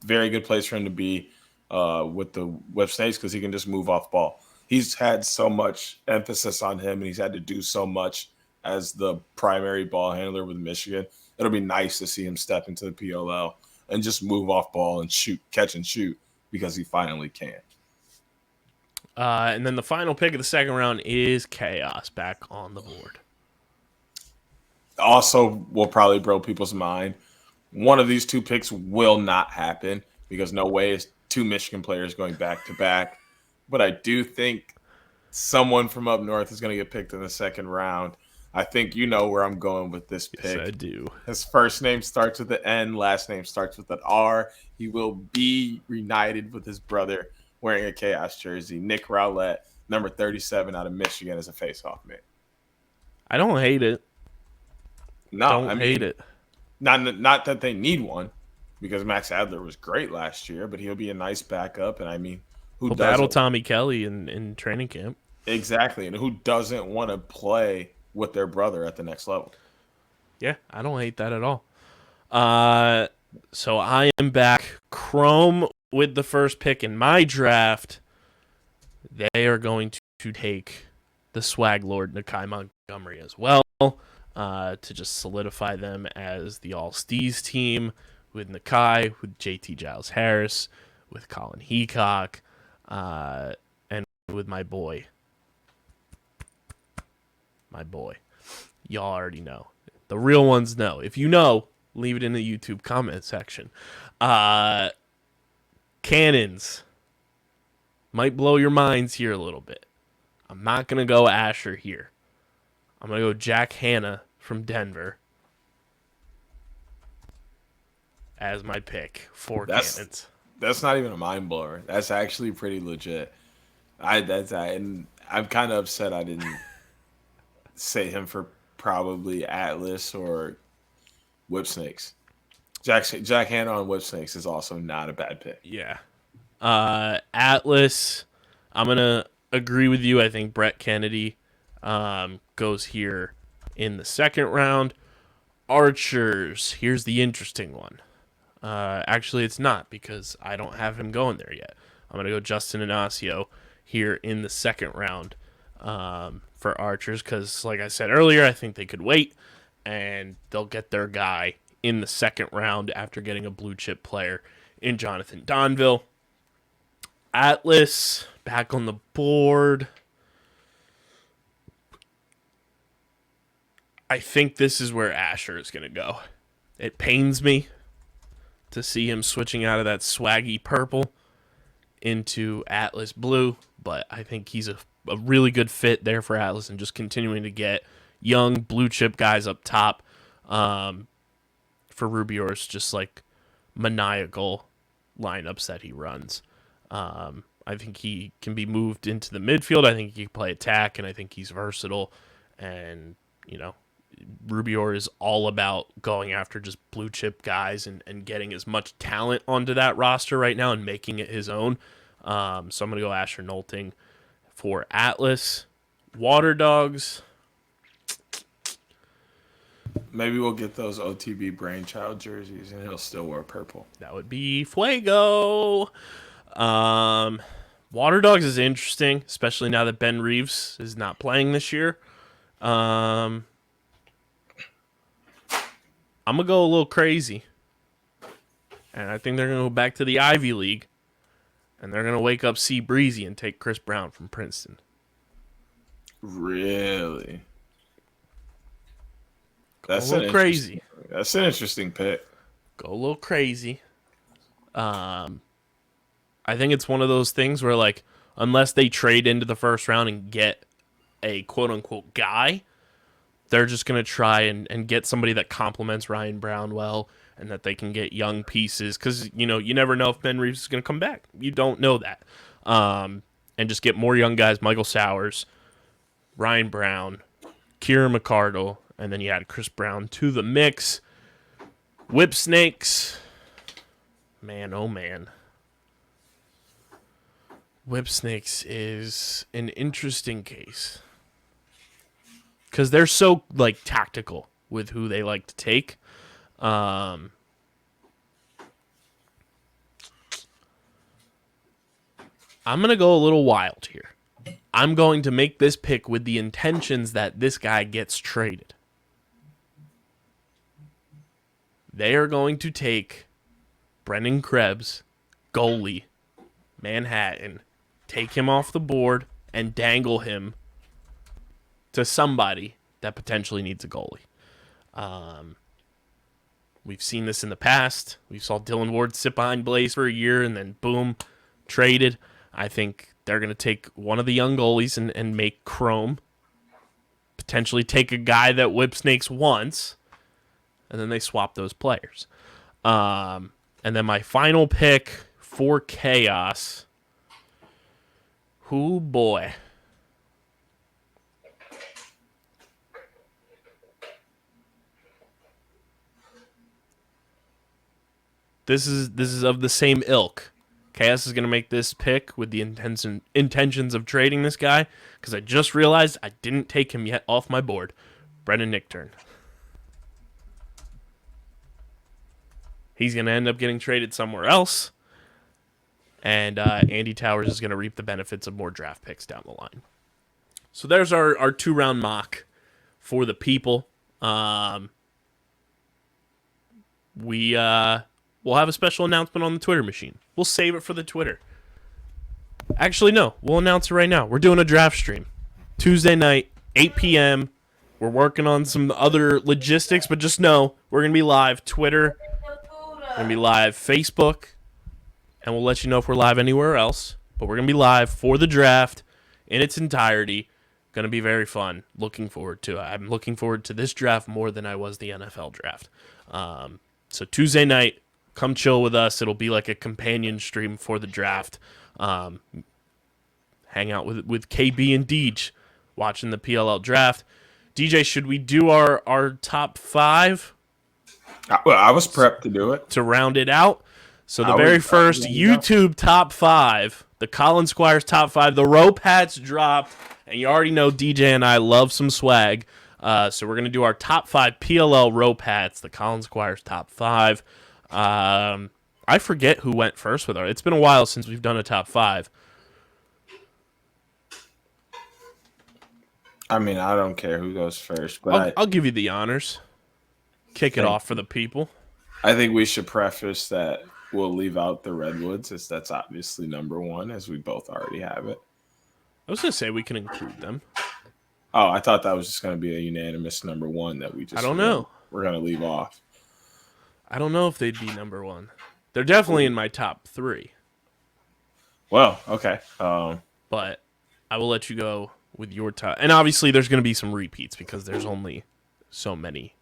very good place for him to be with the Whipsnakes because he can just move off ball. He's had so much emphasis on him, and he's had to do so much as the primary ball handler with Michigan. It'll be nice to see him step into the PLL and just move off ball and catch and shoot because he finally can. And then the final pick of the second round is Chaos back on the board. Also will probably blow people's mind. One of these two picks will not happen because no way is two Michigan players going back to back. But I do think someone from up north is going to get picked in the second round. I think you know where I'm going with this pick. Yes, I do. His first name starts with an N, last name starts with an R. He will be reunited with his brother wearing a Chaos jersey. Nick Rowlett, number 37 out of Michigan, as a face-off man. I don't hate it. No, Don't I hate mean, it. not that they need one, because Max Adler was great last year, but he'll be a nice backup. And I mean, who He'll battle doesn't? Tommy Kelly in training camp. Exactly. And who doesn't want to play with their brother at the next level? Yeah, I don't hate that at all. So I am back. Chrome with the first pick in my draft. They are going to take the swag lord Nakai Montgomery as well, to just solidify them as the All Stees team with Nakai, with JT Giles Harris, with Colin Heacock, and with my boy. Y'all already know. The real ones know. If you know, leave it in the YouTube comment section. Cannons. Might blow your minds here a little bit. I'm not going to go Asher here. I'm going to go Jack Hanna from Denver as my pick for Cannons. That's not even a mind blower. That's actually pretty legit. And I'm kind of upset I didn't say him for probably Atlas or Whip Snakes. Jack Hanna on Whip Snakes is also not a bad pick. Yeah. Atlas, I'm going to agree with you. I think Brett Kennedy goes here in the second round. Archers, here's the interesting one. Actually, it's not, because I don't have him going there yet. I'm going to go Justin Inacio here in the second round for Archers, because, like I said earlier, I think they could wait, and they'll get their guy in the second round after getting a blue-chip player in Jonathan Donville. Atlas, back on the board. I think this is where Asher is going to go. It pains me to see him switching out of that swaggy purple into Atlas blue, but I think he's a really good fit there for Atlas, and just continuing to get young blue chip guys up top for Rubio's just like maniacal lineups that he runs. I think he can be moved into the midfield. I think he can play attack, and I think he's versatile. And, you know, Rubio is all about going after just blue chip guys and getting as much talent onto that roster right now and making it his own. So I'm going to go Asher Nolting for Atlas. Water Dogs. Maybe we'll get those OTB Brainchild jerseys and he'll still wear purple. That would be Fuego. Water Dogs is interesting, especially now that Ben Reeves is not playing this year. I'm going to go a little crazy. And I think they're going to go back to the Ivy League. And they're going to wake up C Breezy and take Chris Brown from Princeton. Really? That's a little crazy. That's an interesting pick. Go a little crazy. I think it's one of those things where, like, unless they trade into the first round and get a quote-unquote guy, they're just going to try and get somebody that complements Ryan Brown well, and that they can get young pieces. Because, you know, you never know if Ben Reeves is going to come back. You don't know that. And just get more young guys, Michael Sowers, Ryan Brown, Kieran McCardle, and then you add Chris Brown to the mix. Whip Snakes. Man, oh man. Whip Snakes is an interesting case. Because they're so, like, tactical with who they like to take. I'm going to go a little wild here. I'm going to make this pick with the intentions that this guy gets traded. They are going to take Brendan Krebs, goalie, Manhattan, take him off the board, and dangle him to somebody that potentially needs a goalie. We've seen this in the past. We saw Dylan Ward sit behind Blaze for a year and then boom, traded. I think they're going to take one of the young goalies and make Chrome. Potentially take a guy that Whip Snakes wants, and then they swap those players. And then my final pick for Chaos. Who boy. this is of the same ilk. Chaos is going to make this pick with the intentions of trading this guy because I just realized I didn't take him yet off my board. Brendan Nichtern. He's going to end up getting traded somewhere else. And Andy Towers is going to reap the benefits of more draft picks down the line. So there's our 2-round mock for the people. We'll have a special announcement on the Twitter machine. We'll save it for the Twitter. Actually, no. We'll announce it right now. We're doing a draft stream. Tuesday night, 8 p.m. We're working on some other logistics, but just know we're going to be live Twitter. We're going to be live Facebook. And we'll let you know if we're live anywhere else. But we're going to be live for the draft in its entirety. Going to be very fun. Looking forward to it. I'm looking forward to this draft more than I was the NFL draft. So Tuesday night, come chill with us. It'll be like a companion stream for the draft. Hang out with KB and Deej watching the PLL draft. DJ, should we do our top 5? Well, I was prepped to do it. To round it out. So the very first YouTube top 5, the Colin Squires top 5, the rope hats dropped. And you already know DJ and I love some swag. So we're going to do our top 5 PLL rope hats, the Colin Squires top 5. I forget who went first with our. It's been a while since we've done a top 5. I mean, I don't care who goes first, but I'll give you the honors. Kick it off for the people. I think we should preface that we'll leave out the Redwoods, as that's obviously number 1, as we both already have it. I was going to say we can include them. Oh, I thought that was just going to be a unanimous number 1 that we just. I don't know. We're going to leave off. I don't know if they'd be number 1. They're definitely in my top 3. Well, okay. But I will let you go with your top. And obviously there's going to be some repeats because there's only so many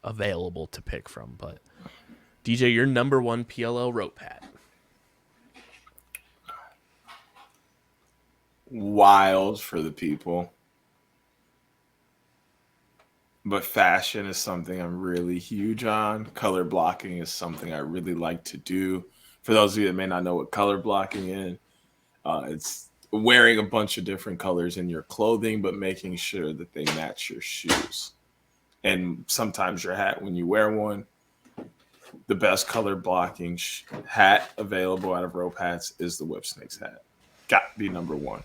available to pick from. But DJ, your number 1 PLL rope hat. Wild for the people. But fashion is something I'm really huge on. Color blocking is something I really like to do. For those of you that may not know what color blocking is, it's wearing a bunch of different colors in your clothing, but making sure that they match your shoes. And sometimes your hat, when you wear one, the best color blocking hat available out of rope hats is the Whip Snakes hat. Got to be number 1.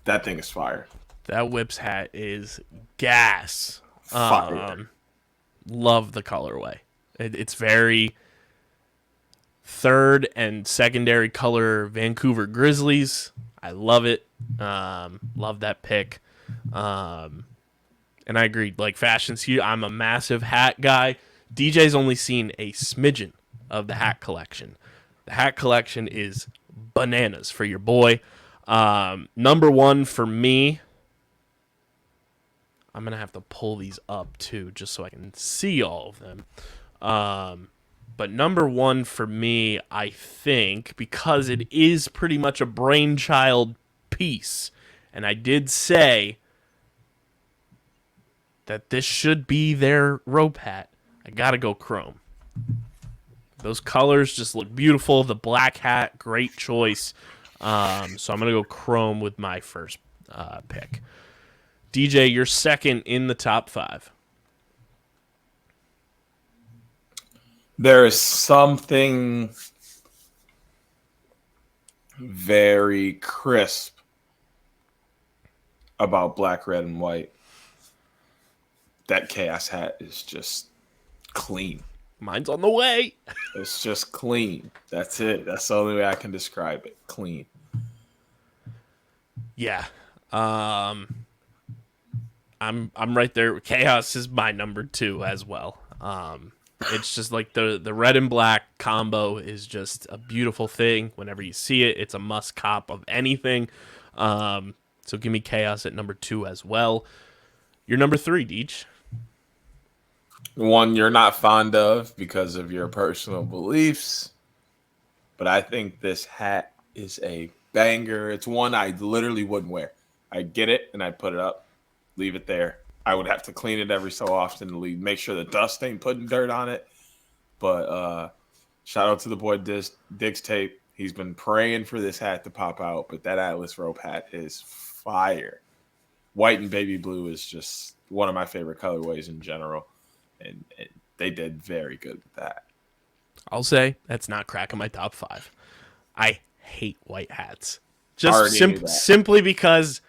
That thing is fire. That Whips hat is gas. Fire. Love the colorway. It's very third and secondary color Vancouver Grizzlies. I love it. Love that pick. And I agree. Like fashion's huge. I'm a massive hat guy. DJ's only seen a smidgen of the hat collection. The hat collection is bananas for your boy. Number 1 for me. I'm going to have to pull these up, too, just so I can see all of them. But number 1 for me, I think, because it is pretty much a brainchild piece, and I did say that this should be their rope hat, I got to go chrome. Those colors just look beautiful. The black hat, great choice. So I'm going to go chrome with my first pick. DJ, you're second in the top 5. There is something very crisp about black, red, and white. That Chaos hat is just clean. Mine's on the way. It's just clean. That's it. That's the only way I can describe it. Clean. Yeah. I'm right there. Chaos is my number 2 as well. It's just like the red and black combo is just a beautiful thing. Whenever you see it, it's a must cop of anything. So give me Chaos at number 2 as well. Your number 3, Deej. One you're not fond of because of your personal beliefs, but I think this hat is a banger. It's one I literally wouldn't wear. I'd get it and I'd put it up, leave it there. I would have to clean it every so often to make sure the dust ain't putting dirt on it. But Shout out to the boy Diggs Tape. He's been praying for this hat to pop out, but that Atlas rope hat is fire. White and baby blue is just one of my favorite colorways in general, and they did very good with that. I'll say that's not cracking my top 5. I hate white hats. Just simply because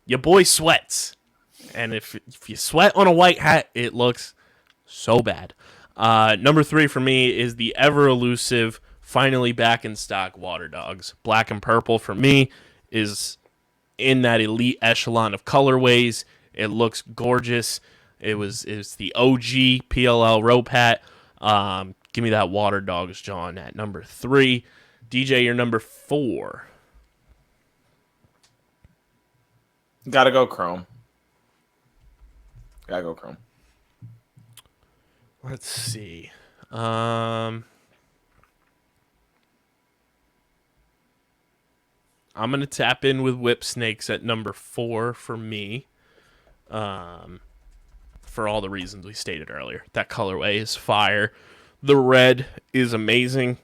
your boy sweats. And if you sweat on a white hat, it looks so bad. Number 3 for me is the ever-elusive, finally back in stock Water Dogs. Black and purple for me is in that elite echelon of colorways. It looks gorgeous. It's the OG PLL rope hat. Give me that Water Dogs, John, at number 3. DJ, you're number 4. Gotta go chrome. Let's see. I'm going to tap in with Whip Snakes at number 4 for me. For all the reasons we stated earlier. That colorway is fire. The red is amazing.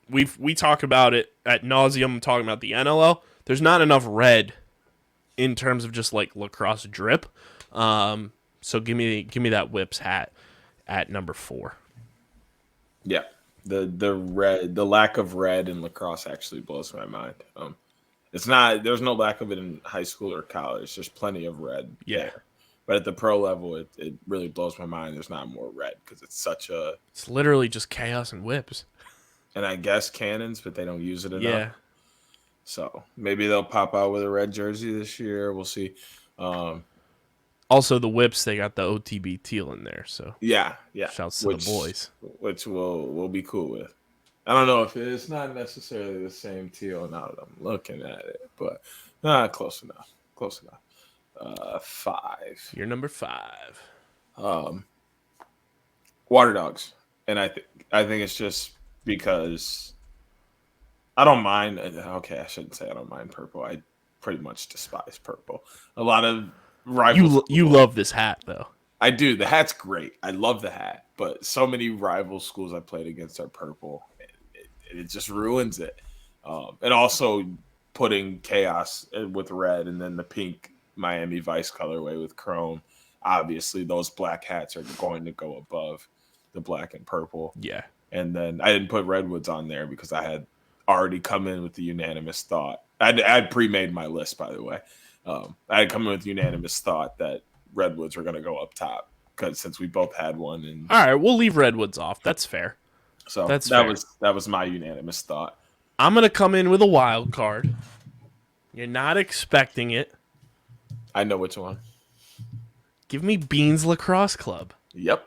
We talk about it at nauseum talking about the NLL. There's not enough red in terms of just like lacrosse drip. So give me that Whips hat at number 4. Yeah. The lack of red in lacrosse actually blows my mind. There's no lack of it in high school or college. There's plenty of red. Yeah. There. But at the pro level, it really blows my mind. There's not more red because it's literally just chaos and whips. And I guess cannons, but they don't use it enough. Yeah. So maybe they'll pop out with a red jersey this year. We'll see. Also, the whips, they got the OTB teal in there. So yeah. Shouts to the boys. Which we'll be cool with. I don't know if it's not necessarily the same teal now that I'm looking at it, but close enough. 5. You're number 5. Water Dogs, and I think it's just because I don't mind. Okay, I shouldn't say I don't mind purple. I pretty much despise purple. A lot of rivals. You love this hat though. I do. The hat's great. I love the hat, but so many rival schools I played against are purple. It just ruins it. And also putting chaos with red and then the pink Miami Vice colorway with chrome. Obviously, those black hats are going to go above the black and purple. Yeah. And then I didn't put redwoods on there because I had already come in with the unanimous thought. I'd pre-made my list, by the way. I had come in with unanimous thought that redwoods were going to go up top because since we both had one. And all right, we'll leave redwoods off. That's fair. So that was my unanimous thought. I'm going to come in with a wild card. You're not expecting it. I know which one. Give me Beans Lacrosse Club. Yep.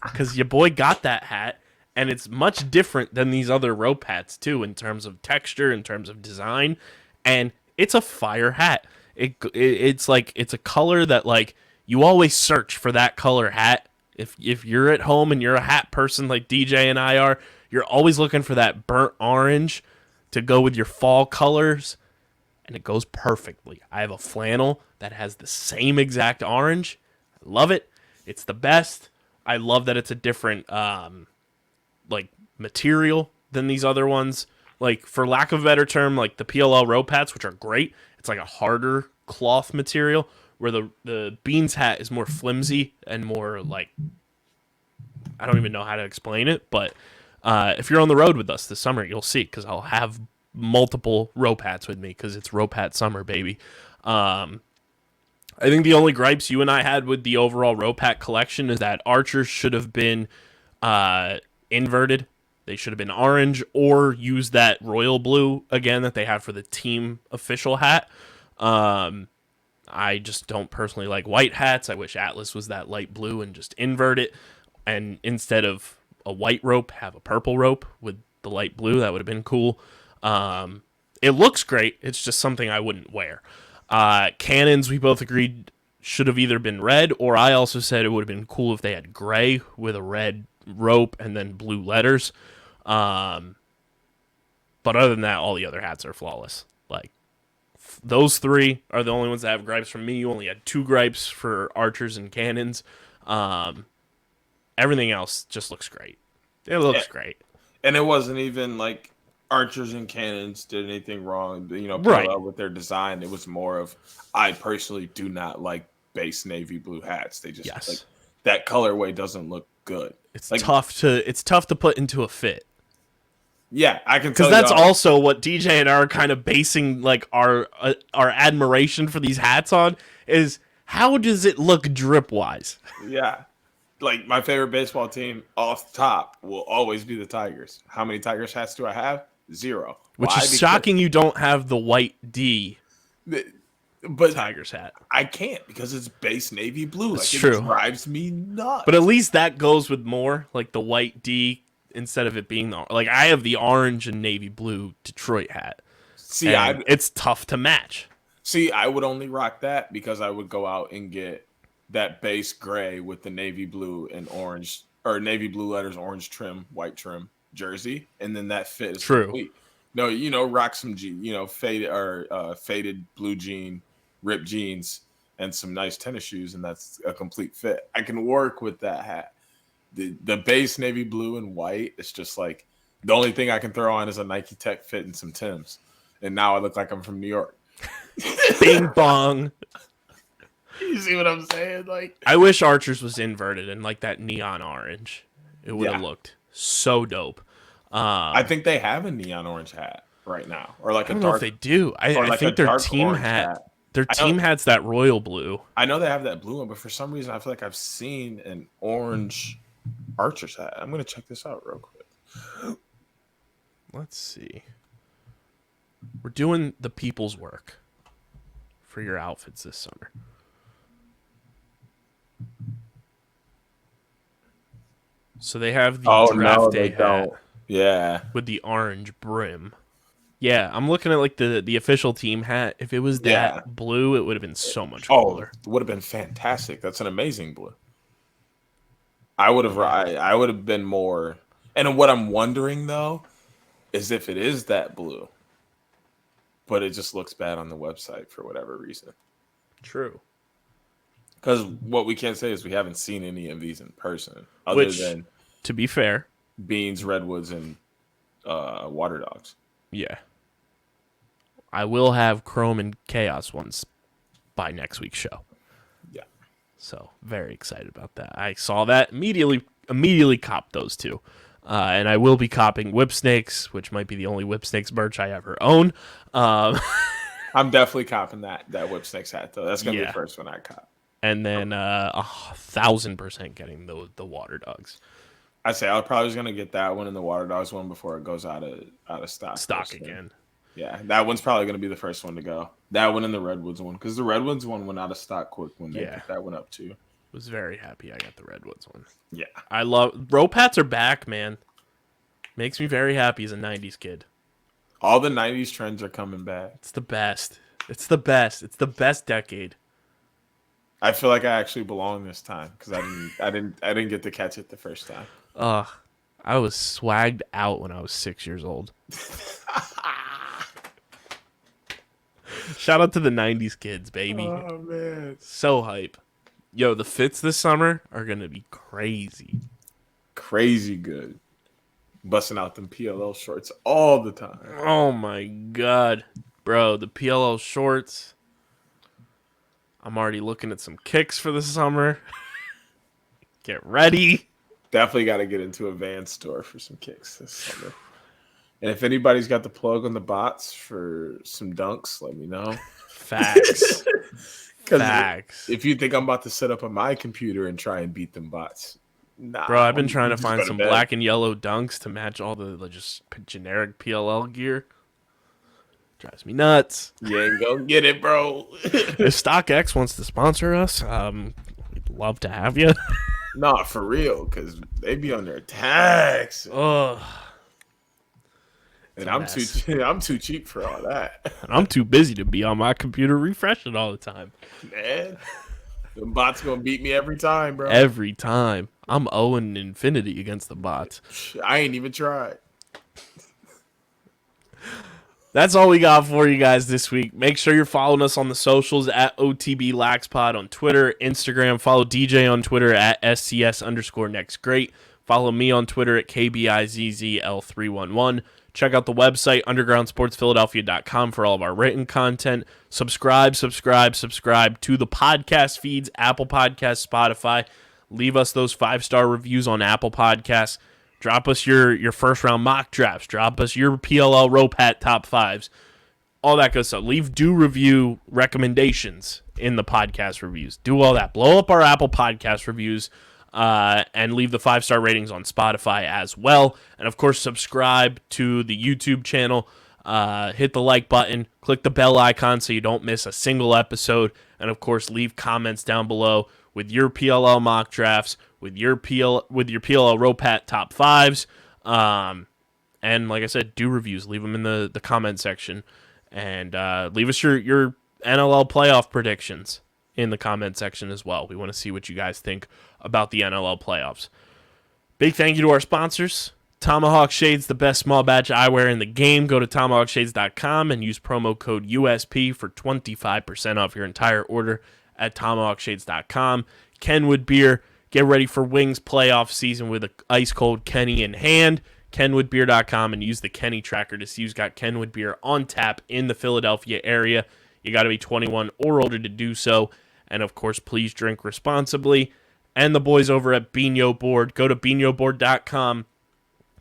Because your boy got that hat, and it's much different than these other rope hats, too, in terms of texture, in terms of design, and it's a fire hat. It's a color that, like, you always search for that color hat. If you're at home and you're a hat person like DJ and I are, you're always looking for that burnt orange to go with your fall colors, and it goes perfectly. I have a flannel that has the same exact orange. I love it. It's the best. I love that it's a different material than these other ones. Like, for lack of a better term, like the PLL rope hats, which are great, it's like a harder cloth material, where the Beans hat is more flimsy and more like, I don't even know how to explain it, but if you're on the road with us this summer, you'll see, because I'll have multiple rope hats with me, because it's rope hat summer, baby. I think the only gripes you and I had with the overall rope hat collection is that archers should have been inverted. They should have been orange, or use that royal blue again that they have for the team official hat. I just don't personally like white hats. I wish Atlas was that light blue and just invert it, and instead of a white rope, have a purple rope with the light blue. That would have been cool. It looks great. It's just something I wouldn't wear. Cannons, we both agreed, should have either been red, or I also said it would have been cool if they had gray with a red rope and then blue letters. But other than that, all the other hats are flawless. Like, those 3 are the only ones that have gripes from me. You only had 2 gripes for archers and cannons. Everything else just looks great. It looks great. And it wasn't even like Archers and Cannons did anything wrong, Right. PLL with their design. It was more of, I personally do not like base navy blue hats. They just like that colorway doesn't look good. It's like, tough to put into a fit. Yeah, I can tell because that's also what DJ and I are kind of basing like our admiration for these hats on is how does it look drip wise? Yeah. Like my favorite baseball team off the top will always be the Tigers. How many Tigers hats do I have? 0. Which is shocking you don't have the white D but Tigers hat. I can't because it's base navy blue. That's like true. It drives me nuts. But at least that goes with more like the white D instead of it being like I have the orange and navy blue Detroit hat. See, it's tough to match. See, I would only rock that because I would go out and get that base gray with the navy blue and orange, or navy blue letters, orange trim, white trim jersey, and then that fit is true. Complete. No, rock some faded blue jean, ripped jeans, and some nice tennis shoes, and that's a complete fit. I can work with that hat. The base navy blue and white, it's just like the only thing I can throw on is a Nike Tech fit and some Timbs, and now I look like I'm from New York. Bing bong. You see what I'm saying? Like, I wish Archers was inverted and like that neon orange. It would have looked so dope. I think they have a neon orange hat right now, or like I don't know if they do. I think their team hat. Their team hat's that royal blue. I know they have that blue one, but for some reason I feel like I've seen an orange Archers hat. I'm gonna check this out real quick. Let's see. We're doing the people's work for your outfits this summer. So they have the draft day hat. Yeah. With the orange brim. Yeah, I'm looking at like the official team hat. If it was that blue, it would have been so much cooler. It would have been fantastic. That's an amazing blue. I would have been more. And what I'm wondering though is if it is that blue, but it just looks bad on the website for whatever reason. True. Because what we can't say is we haven't seen any of these in person, other than, to be fair, Beans, Redwoods, and Water Dogs. Yeah. I will have Chrome and Chaos ones by next week's show. Yeah. So very excited about that. I saw that, immediately copped those two. And I will be copping Whip Snakes, which might be the only Whip Snakes merch I ever own. I'm definitely copping that Whip Snakes hat, though. That's going to be the first one I cop. And then 1,000% getting the Water Dogs. I say I probably was going to get that one and the Water Dogs one before it goes out of stock again. Yeah, that one's probably going to be the first one to go. That one and the Redwoods one, because the Redwoods one went out of stock quick when they put that one up too. Was very happy I got the Redwoods one. Yeah, I love rope hats are back, man. Makes me very happy as a '90s kid. All the '90s trends are coming back. It's the best. It's the best. It's the best decade. I feel like I actually belong this time because I didn't get to catch it the first time. I was swagged out when I was 6 years old. Shout out to the 90s kids, baby. Oh, man. So hype. Yo, the fits this summer are going to be crazy. Crazy good. Busting out them PLL shorts all the time. Oh, my God. Bro, the PLL shorts. I'm already looking at some kicks for the summer. Get ready. Definitely got to get into a Vans store for some kicks this summer. And if anybody's got the plug on the bots for some dunks, let me know. Facts. Facts. If you think I'm about to set up on my computer and try and beat them bots, nah. Bro, I've been trying to find some black and yellow dunks to match all the just generic PLL gear. Drives me nuts. Yeah, go get it, bro. If StockX wants to sponsor us, we'd love to have you. Nah, for real, because they be on their tax. Ugh. And I'm too cheap for all that. And I'm too busy to be on my computer refreshing all the time. Man, the bots gonna beat me every time, bro. Every time. I'm 0-in infinity against the bots. I ain't even tried. That's all we got for you guys this week. Make sure you're following us on the socials at OTBLaxPod on Twitter, Instagram. Follow DJ on Twitter at SCS_NextGreat. Follow me on Twitter at KBIZZL311. Check out the website, undergroundsportsphiladelphia.com, for all of our written content. Subscribe to the podcast feeds, Apple Podcasts, Spotify. Leave us those 5-star reviews on Apple Podcasts. Drop us your first-round mock drafts. Drop us your PLL Rope Hat top 5s. All that good stuff. Leave review recommendations in the podcast reviews. Do all that. Blow up our Apple Podcast reviews. And leave the 5-star ratings on Spotify as well. And, of course, subscribe to the YouTube channel. Hit the like button. Click the bell icon so you don't miss a single episode. And, of course, leave comments down below with your PLL mock drafts, with your PLL Rope Hat top 5s. And, like I said, do reviews. Leave them in the comment section. And leave us your NLL playoff predictions in the comment section as well. We want to see what you guys think about the NLL playoffs. Big thank you to our sponsors. Tomahawk Shades, the best small batch eyewear in the game. Go to tomahawkshades.com and use promo code USP for 25% off your entire order at tomahawkshades.com. Kenwood Beer, get ready for Wings playoff season with an ice-cold Kenny in hand. KenwoodBeer.com and use the Kenny tracker to see who's got Kenwood Beer on tap in the Philadelphia area. You got to be 21 or older to do so. And, of course, please drink responsibly. And the boys over at Bino Board. Go to binoboard.com.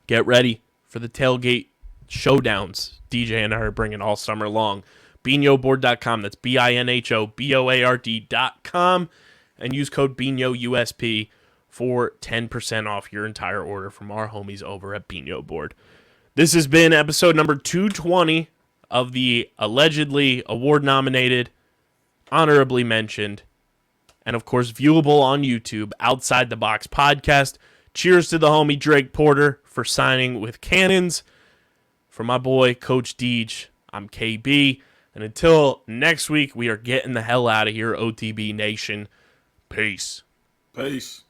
Get ready for the tailgate showdowns DJ and I are bringing all summer long. binoboard.com. That's BINHOBOARD.com. And use code BINOUSP for 10% off your entire order from our homies over at Bino Board. This has been episode number 220 of the allegedly award-nominated, honorably mentioned, and of course viewable on YouTube, Outside the Box podcast. Cheers to the homie Drake Porter for signing with Cannons. For my boy, Coach Deej, I'm KB. And until next week, we are getting the hell out of here, OTB Nation. Peace. Peace.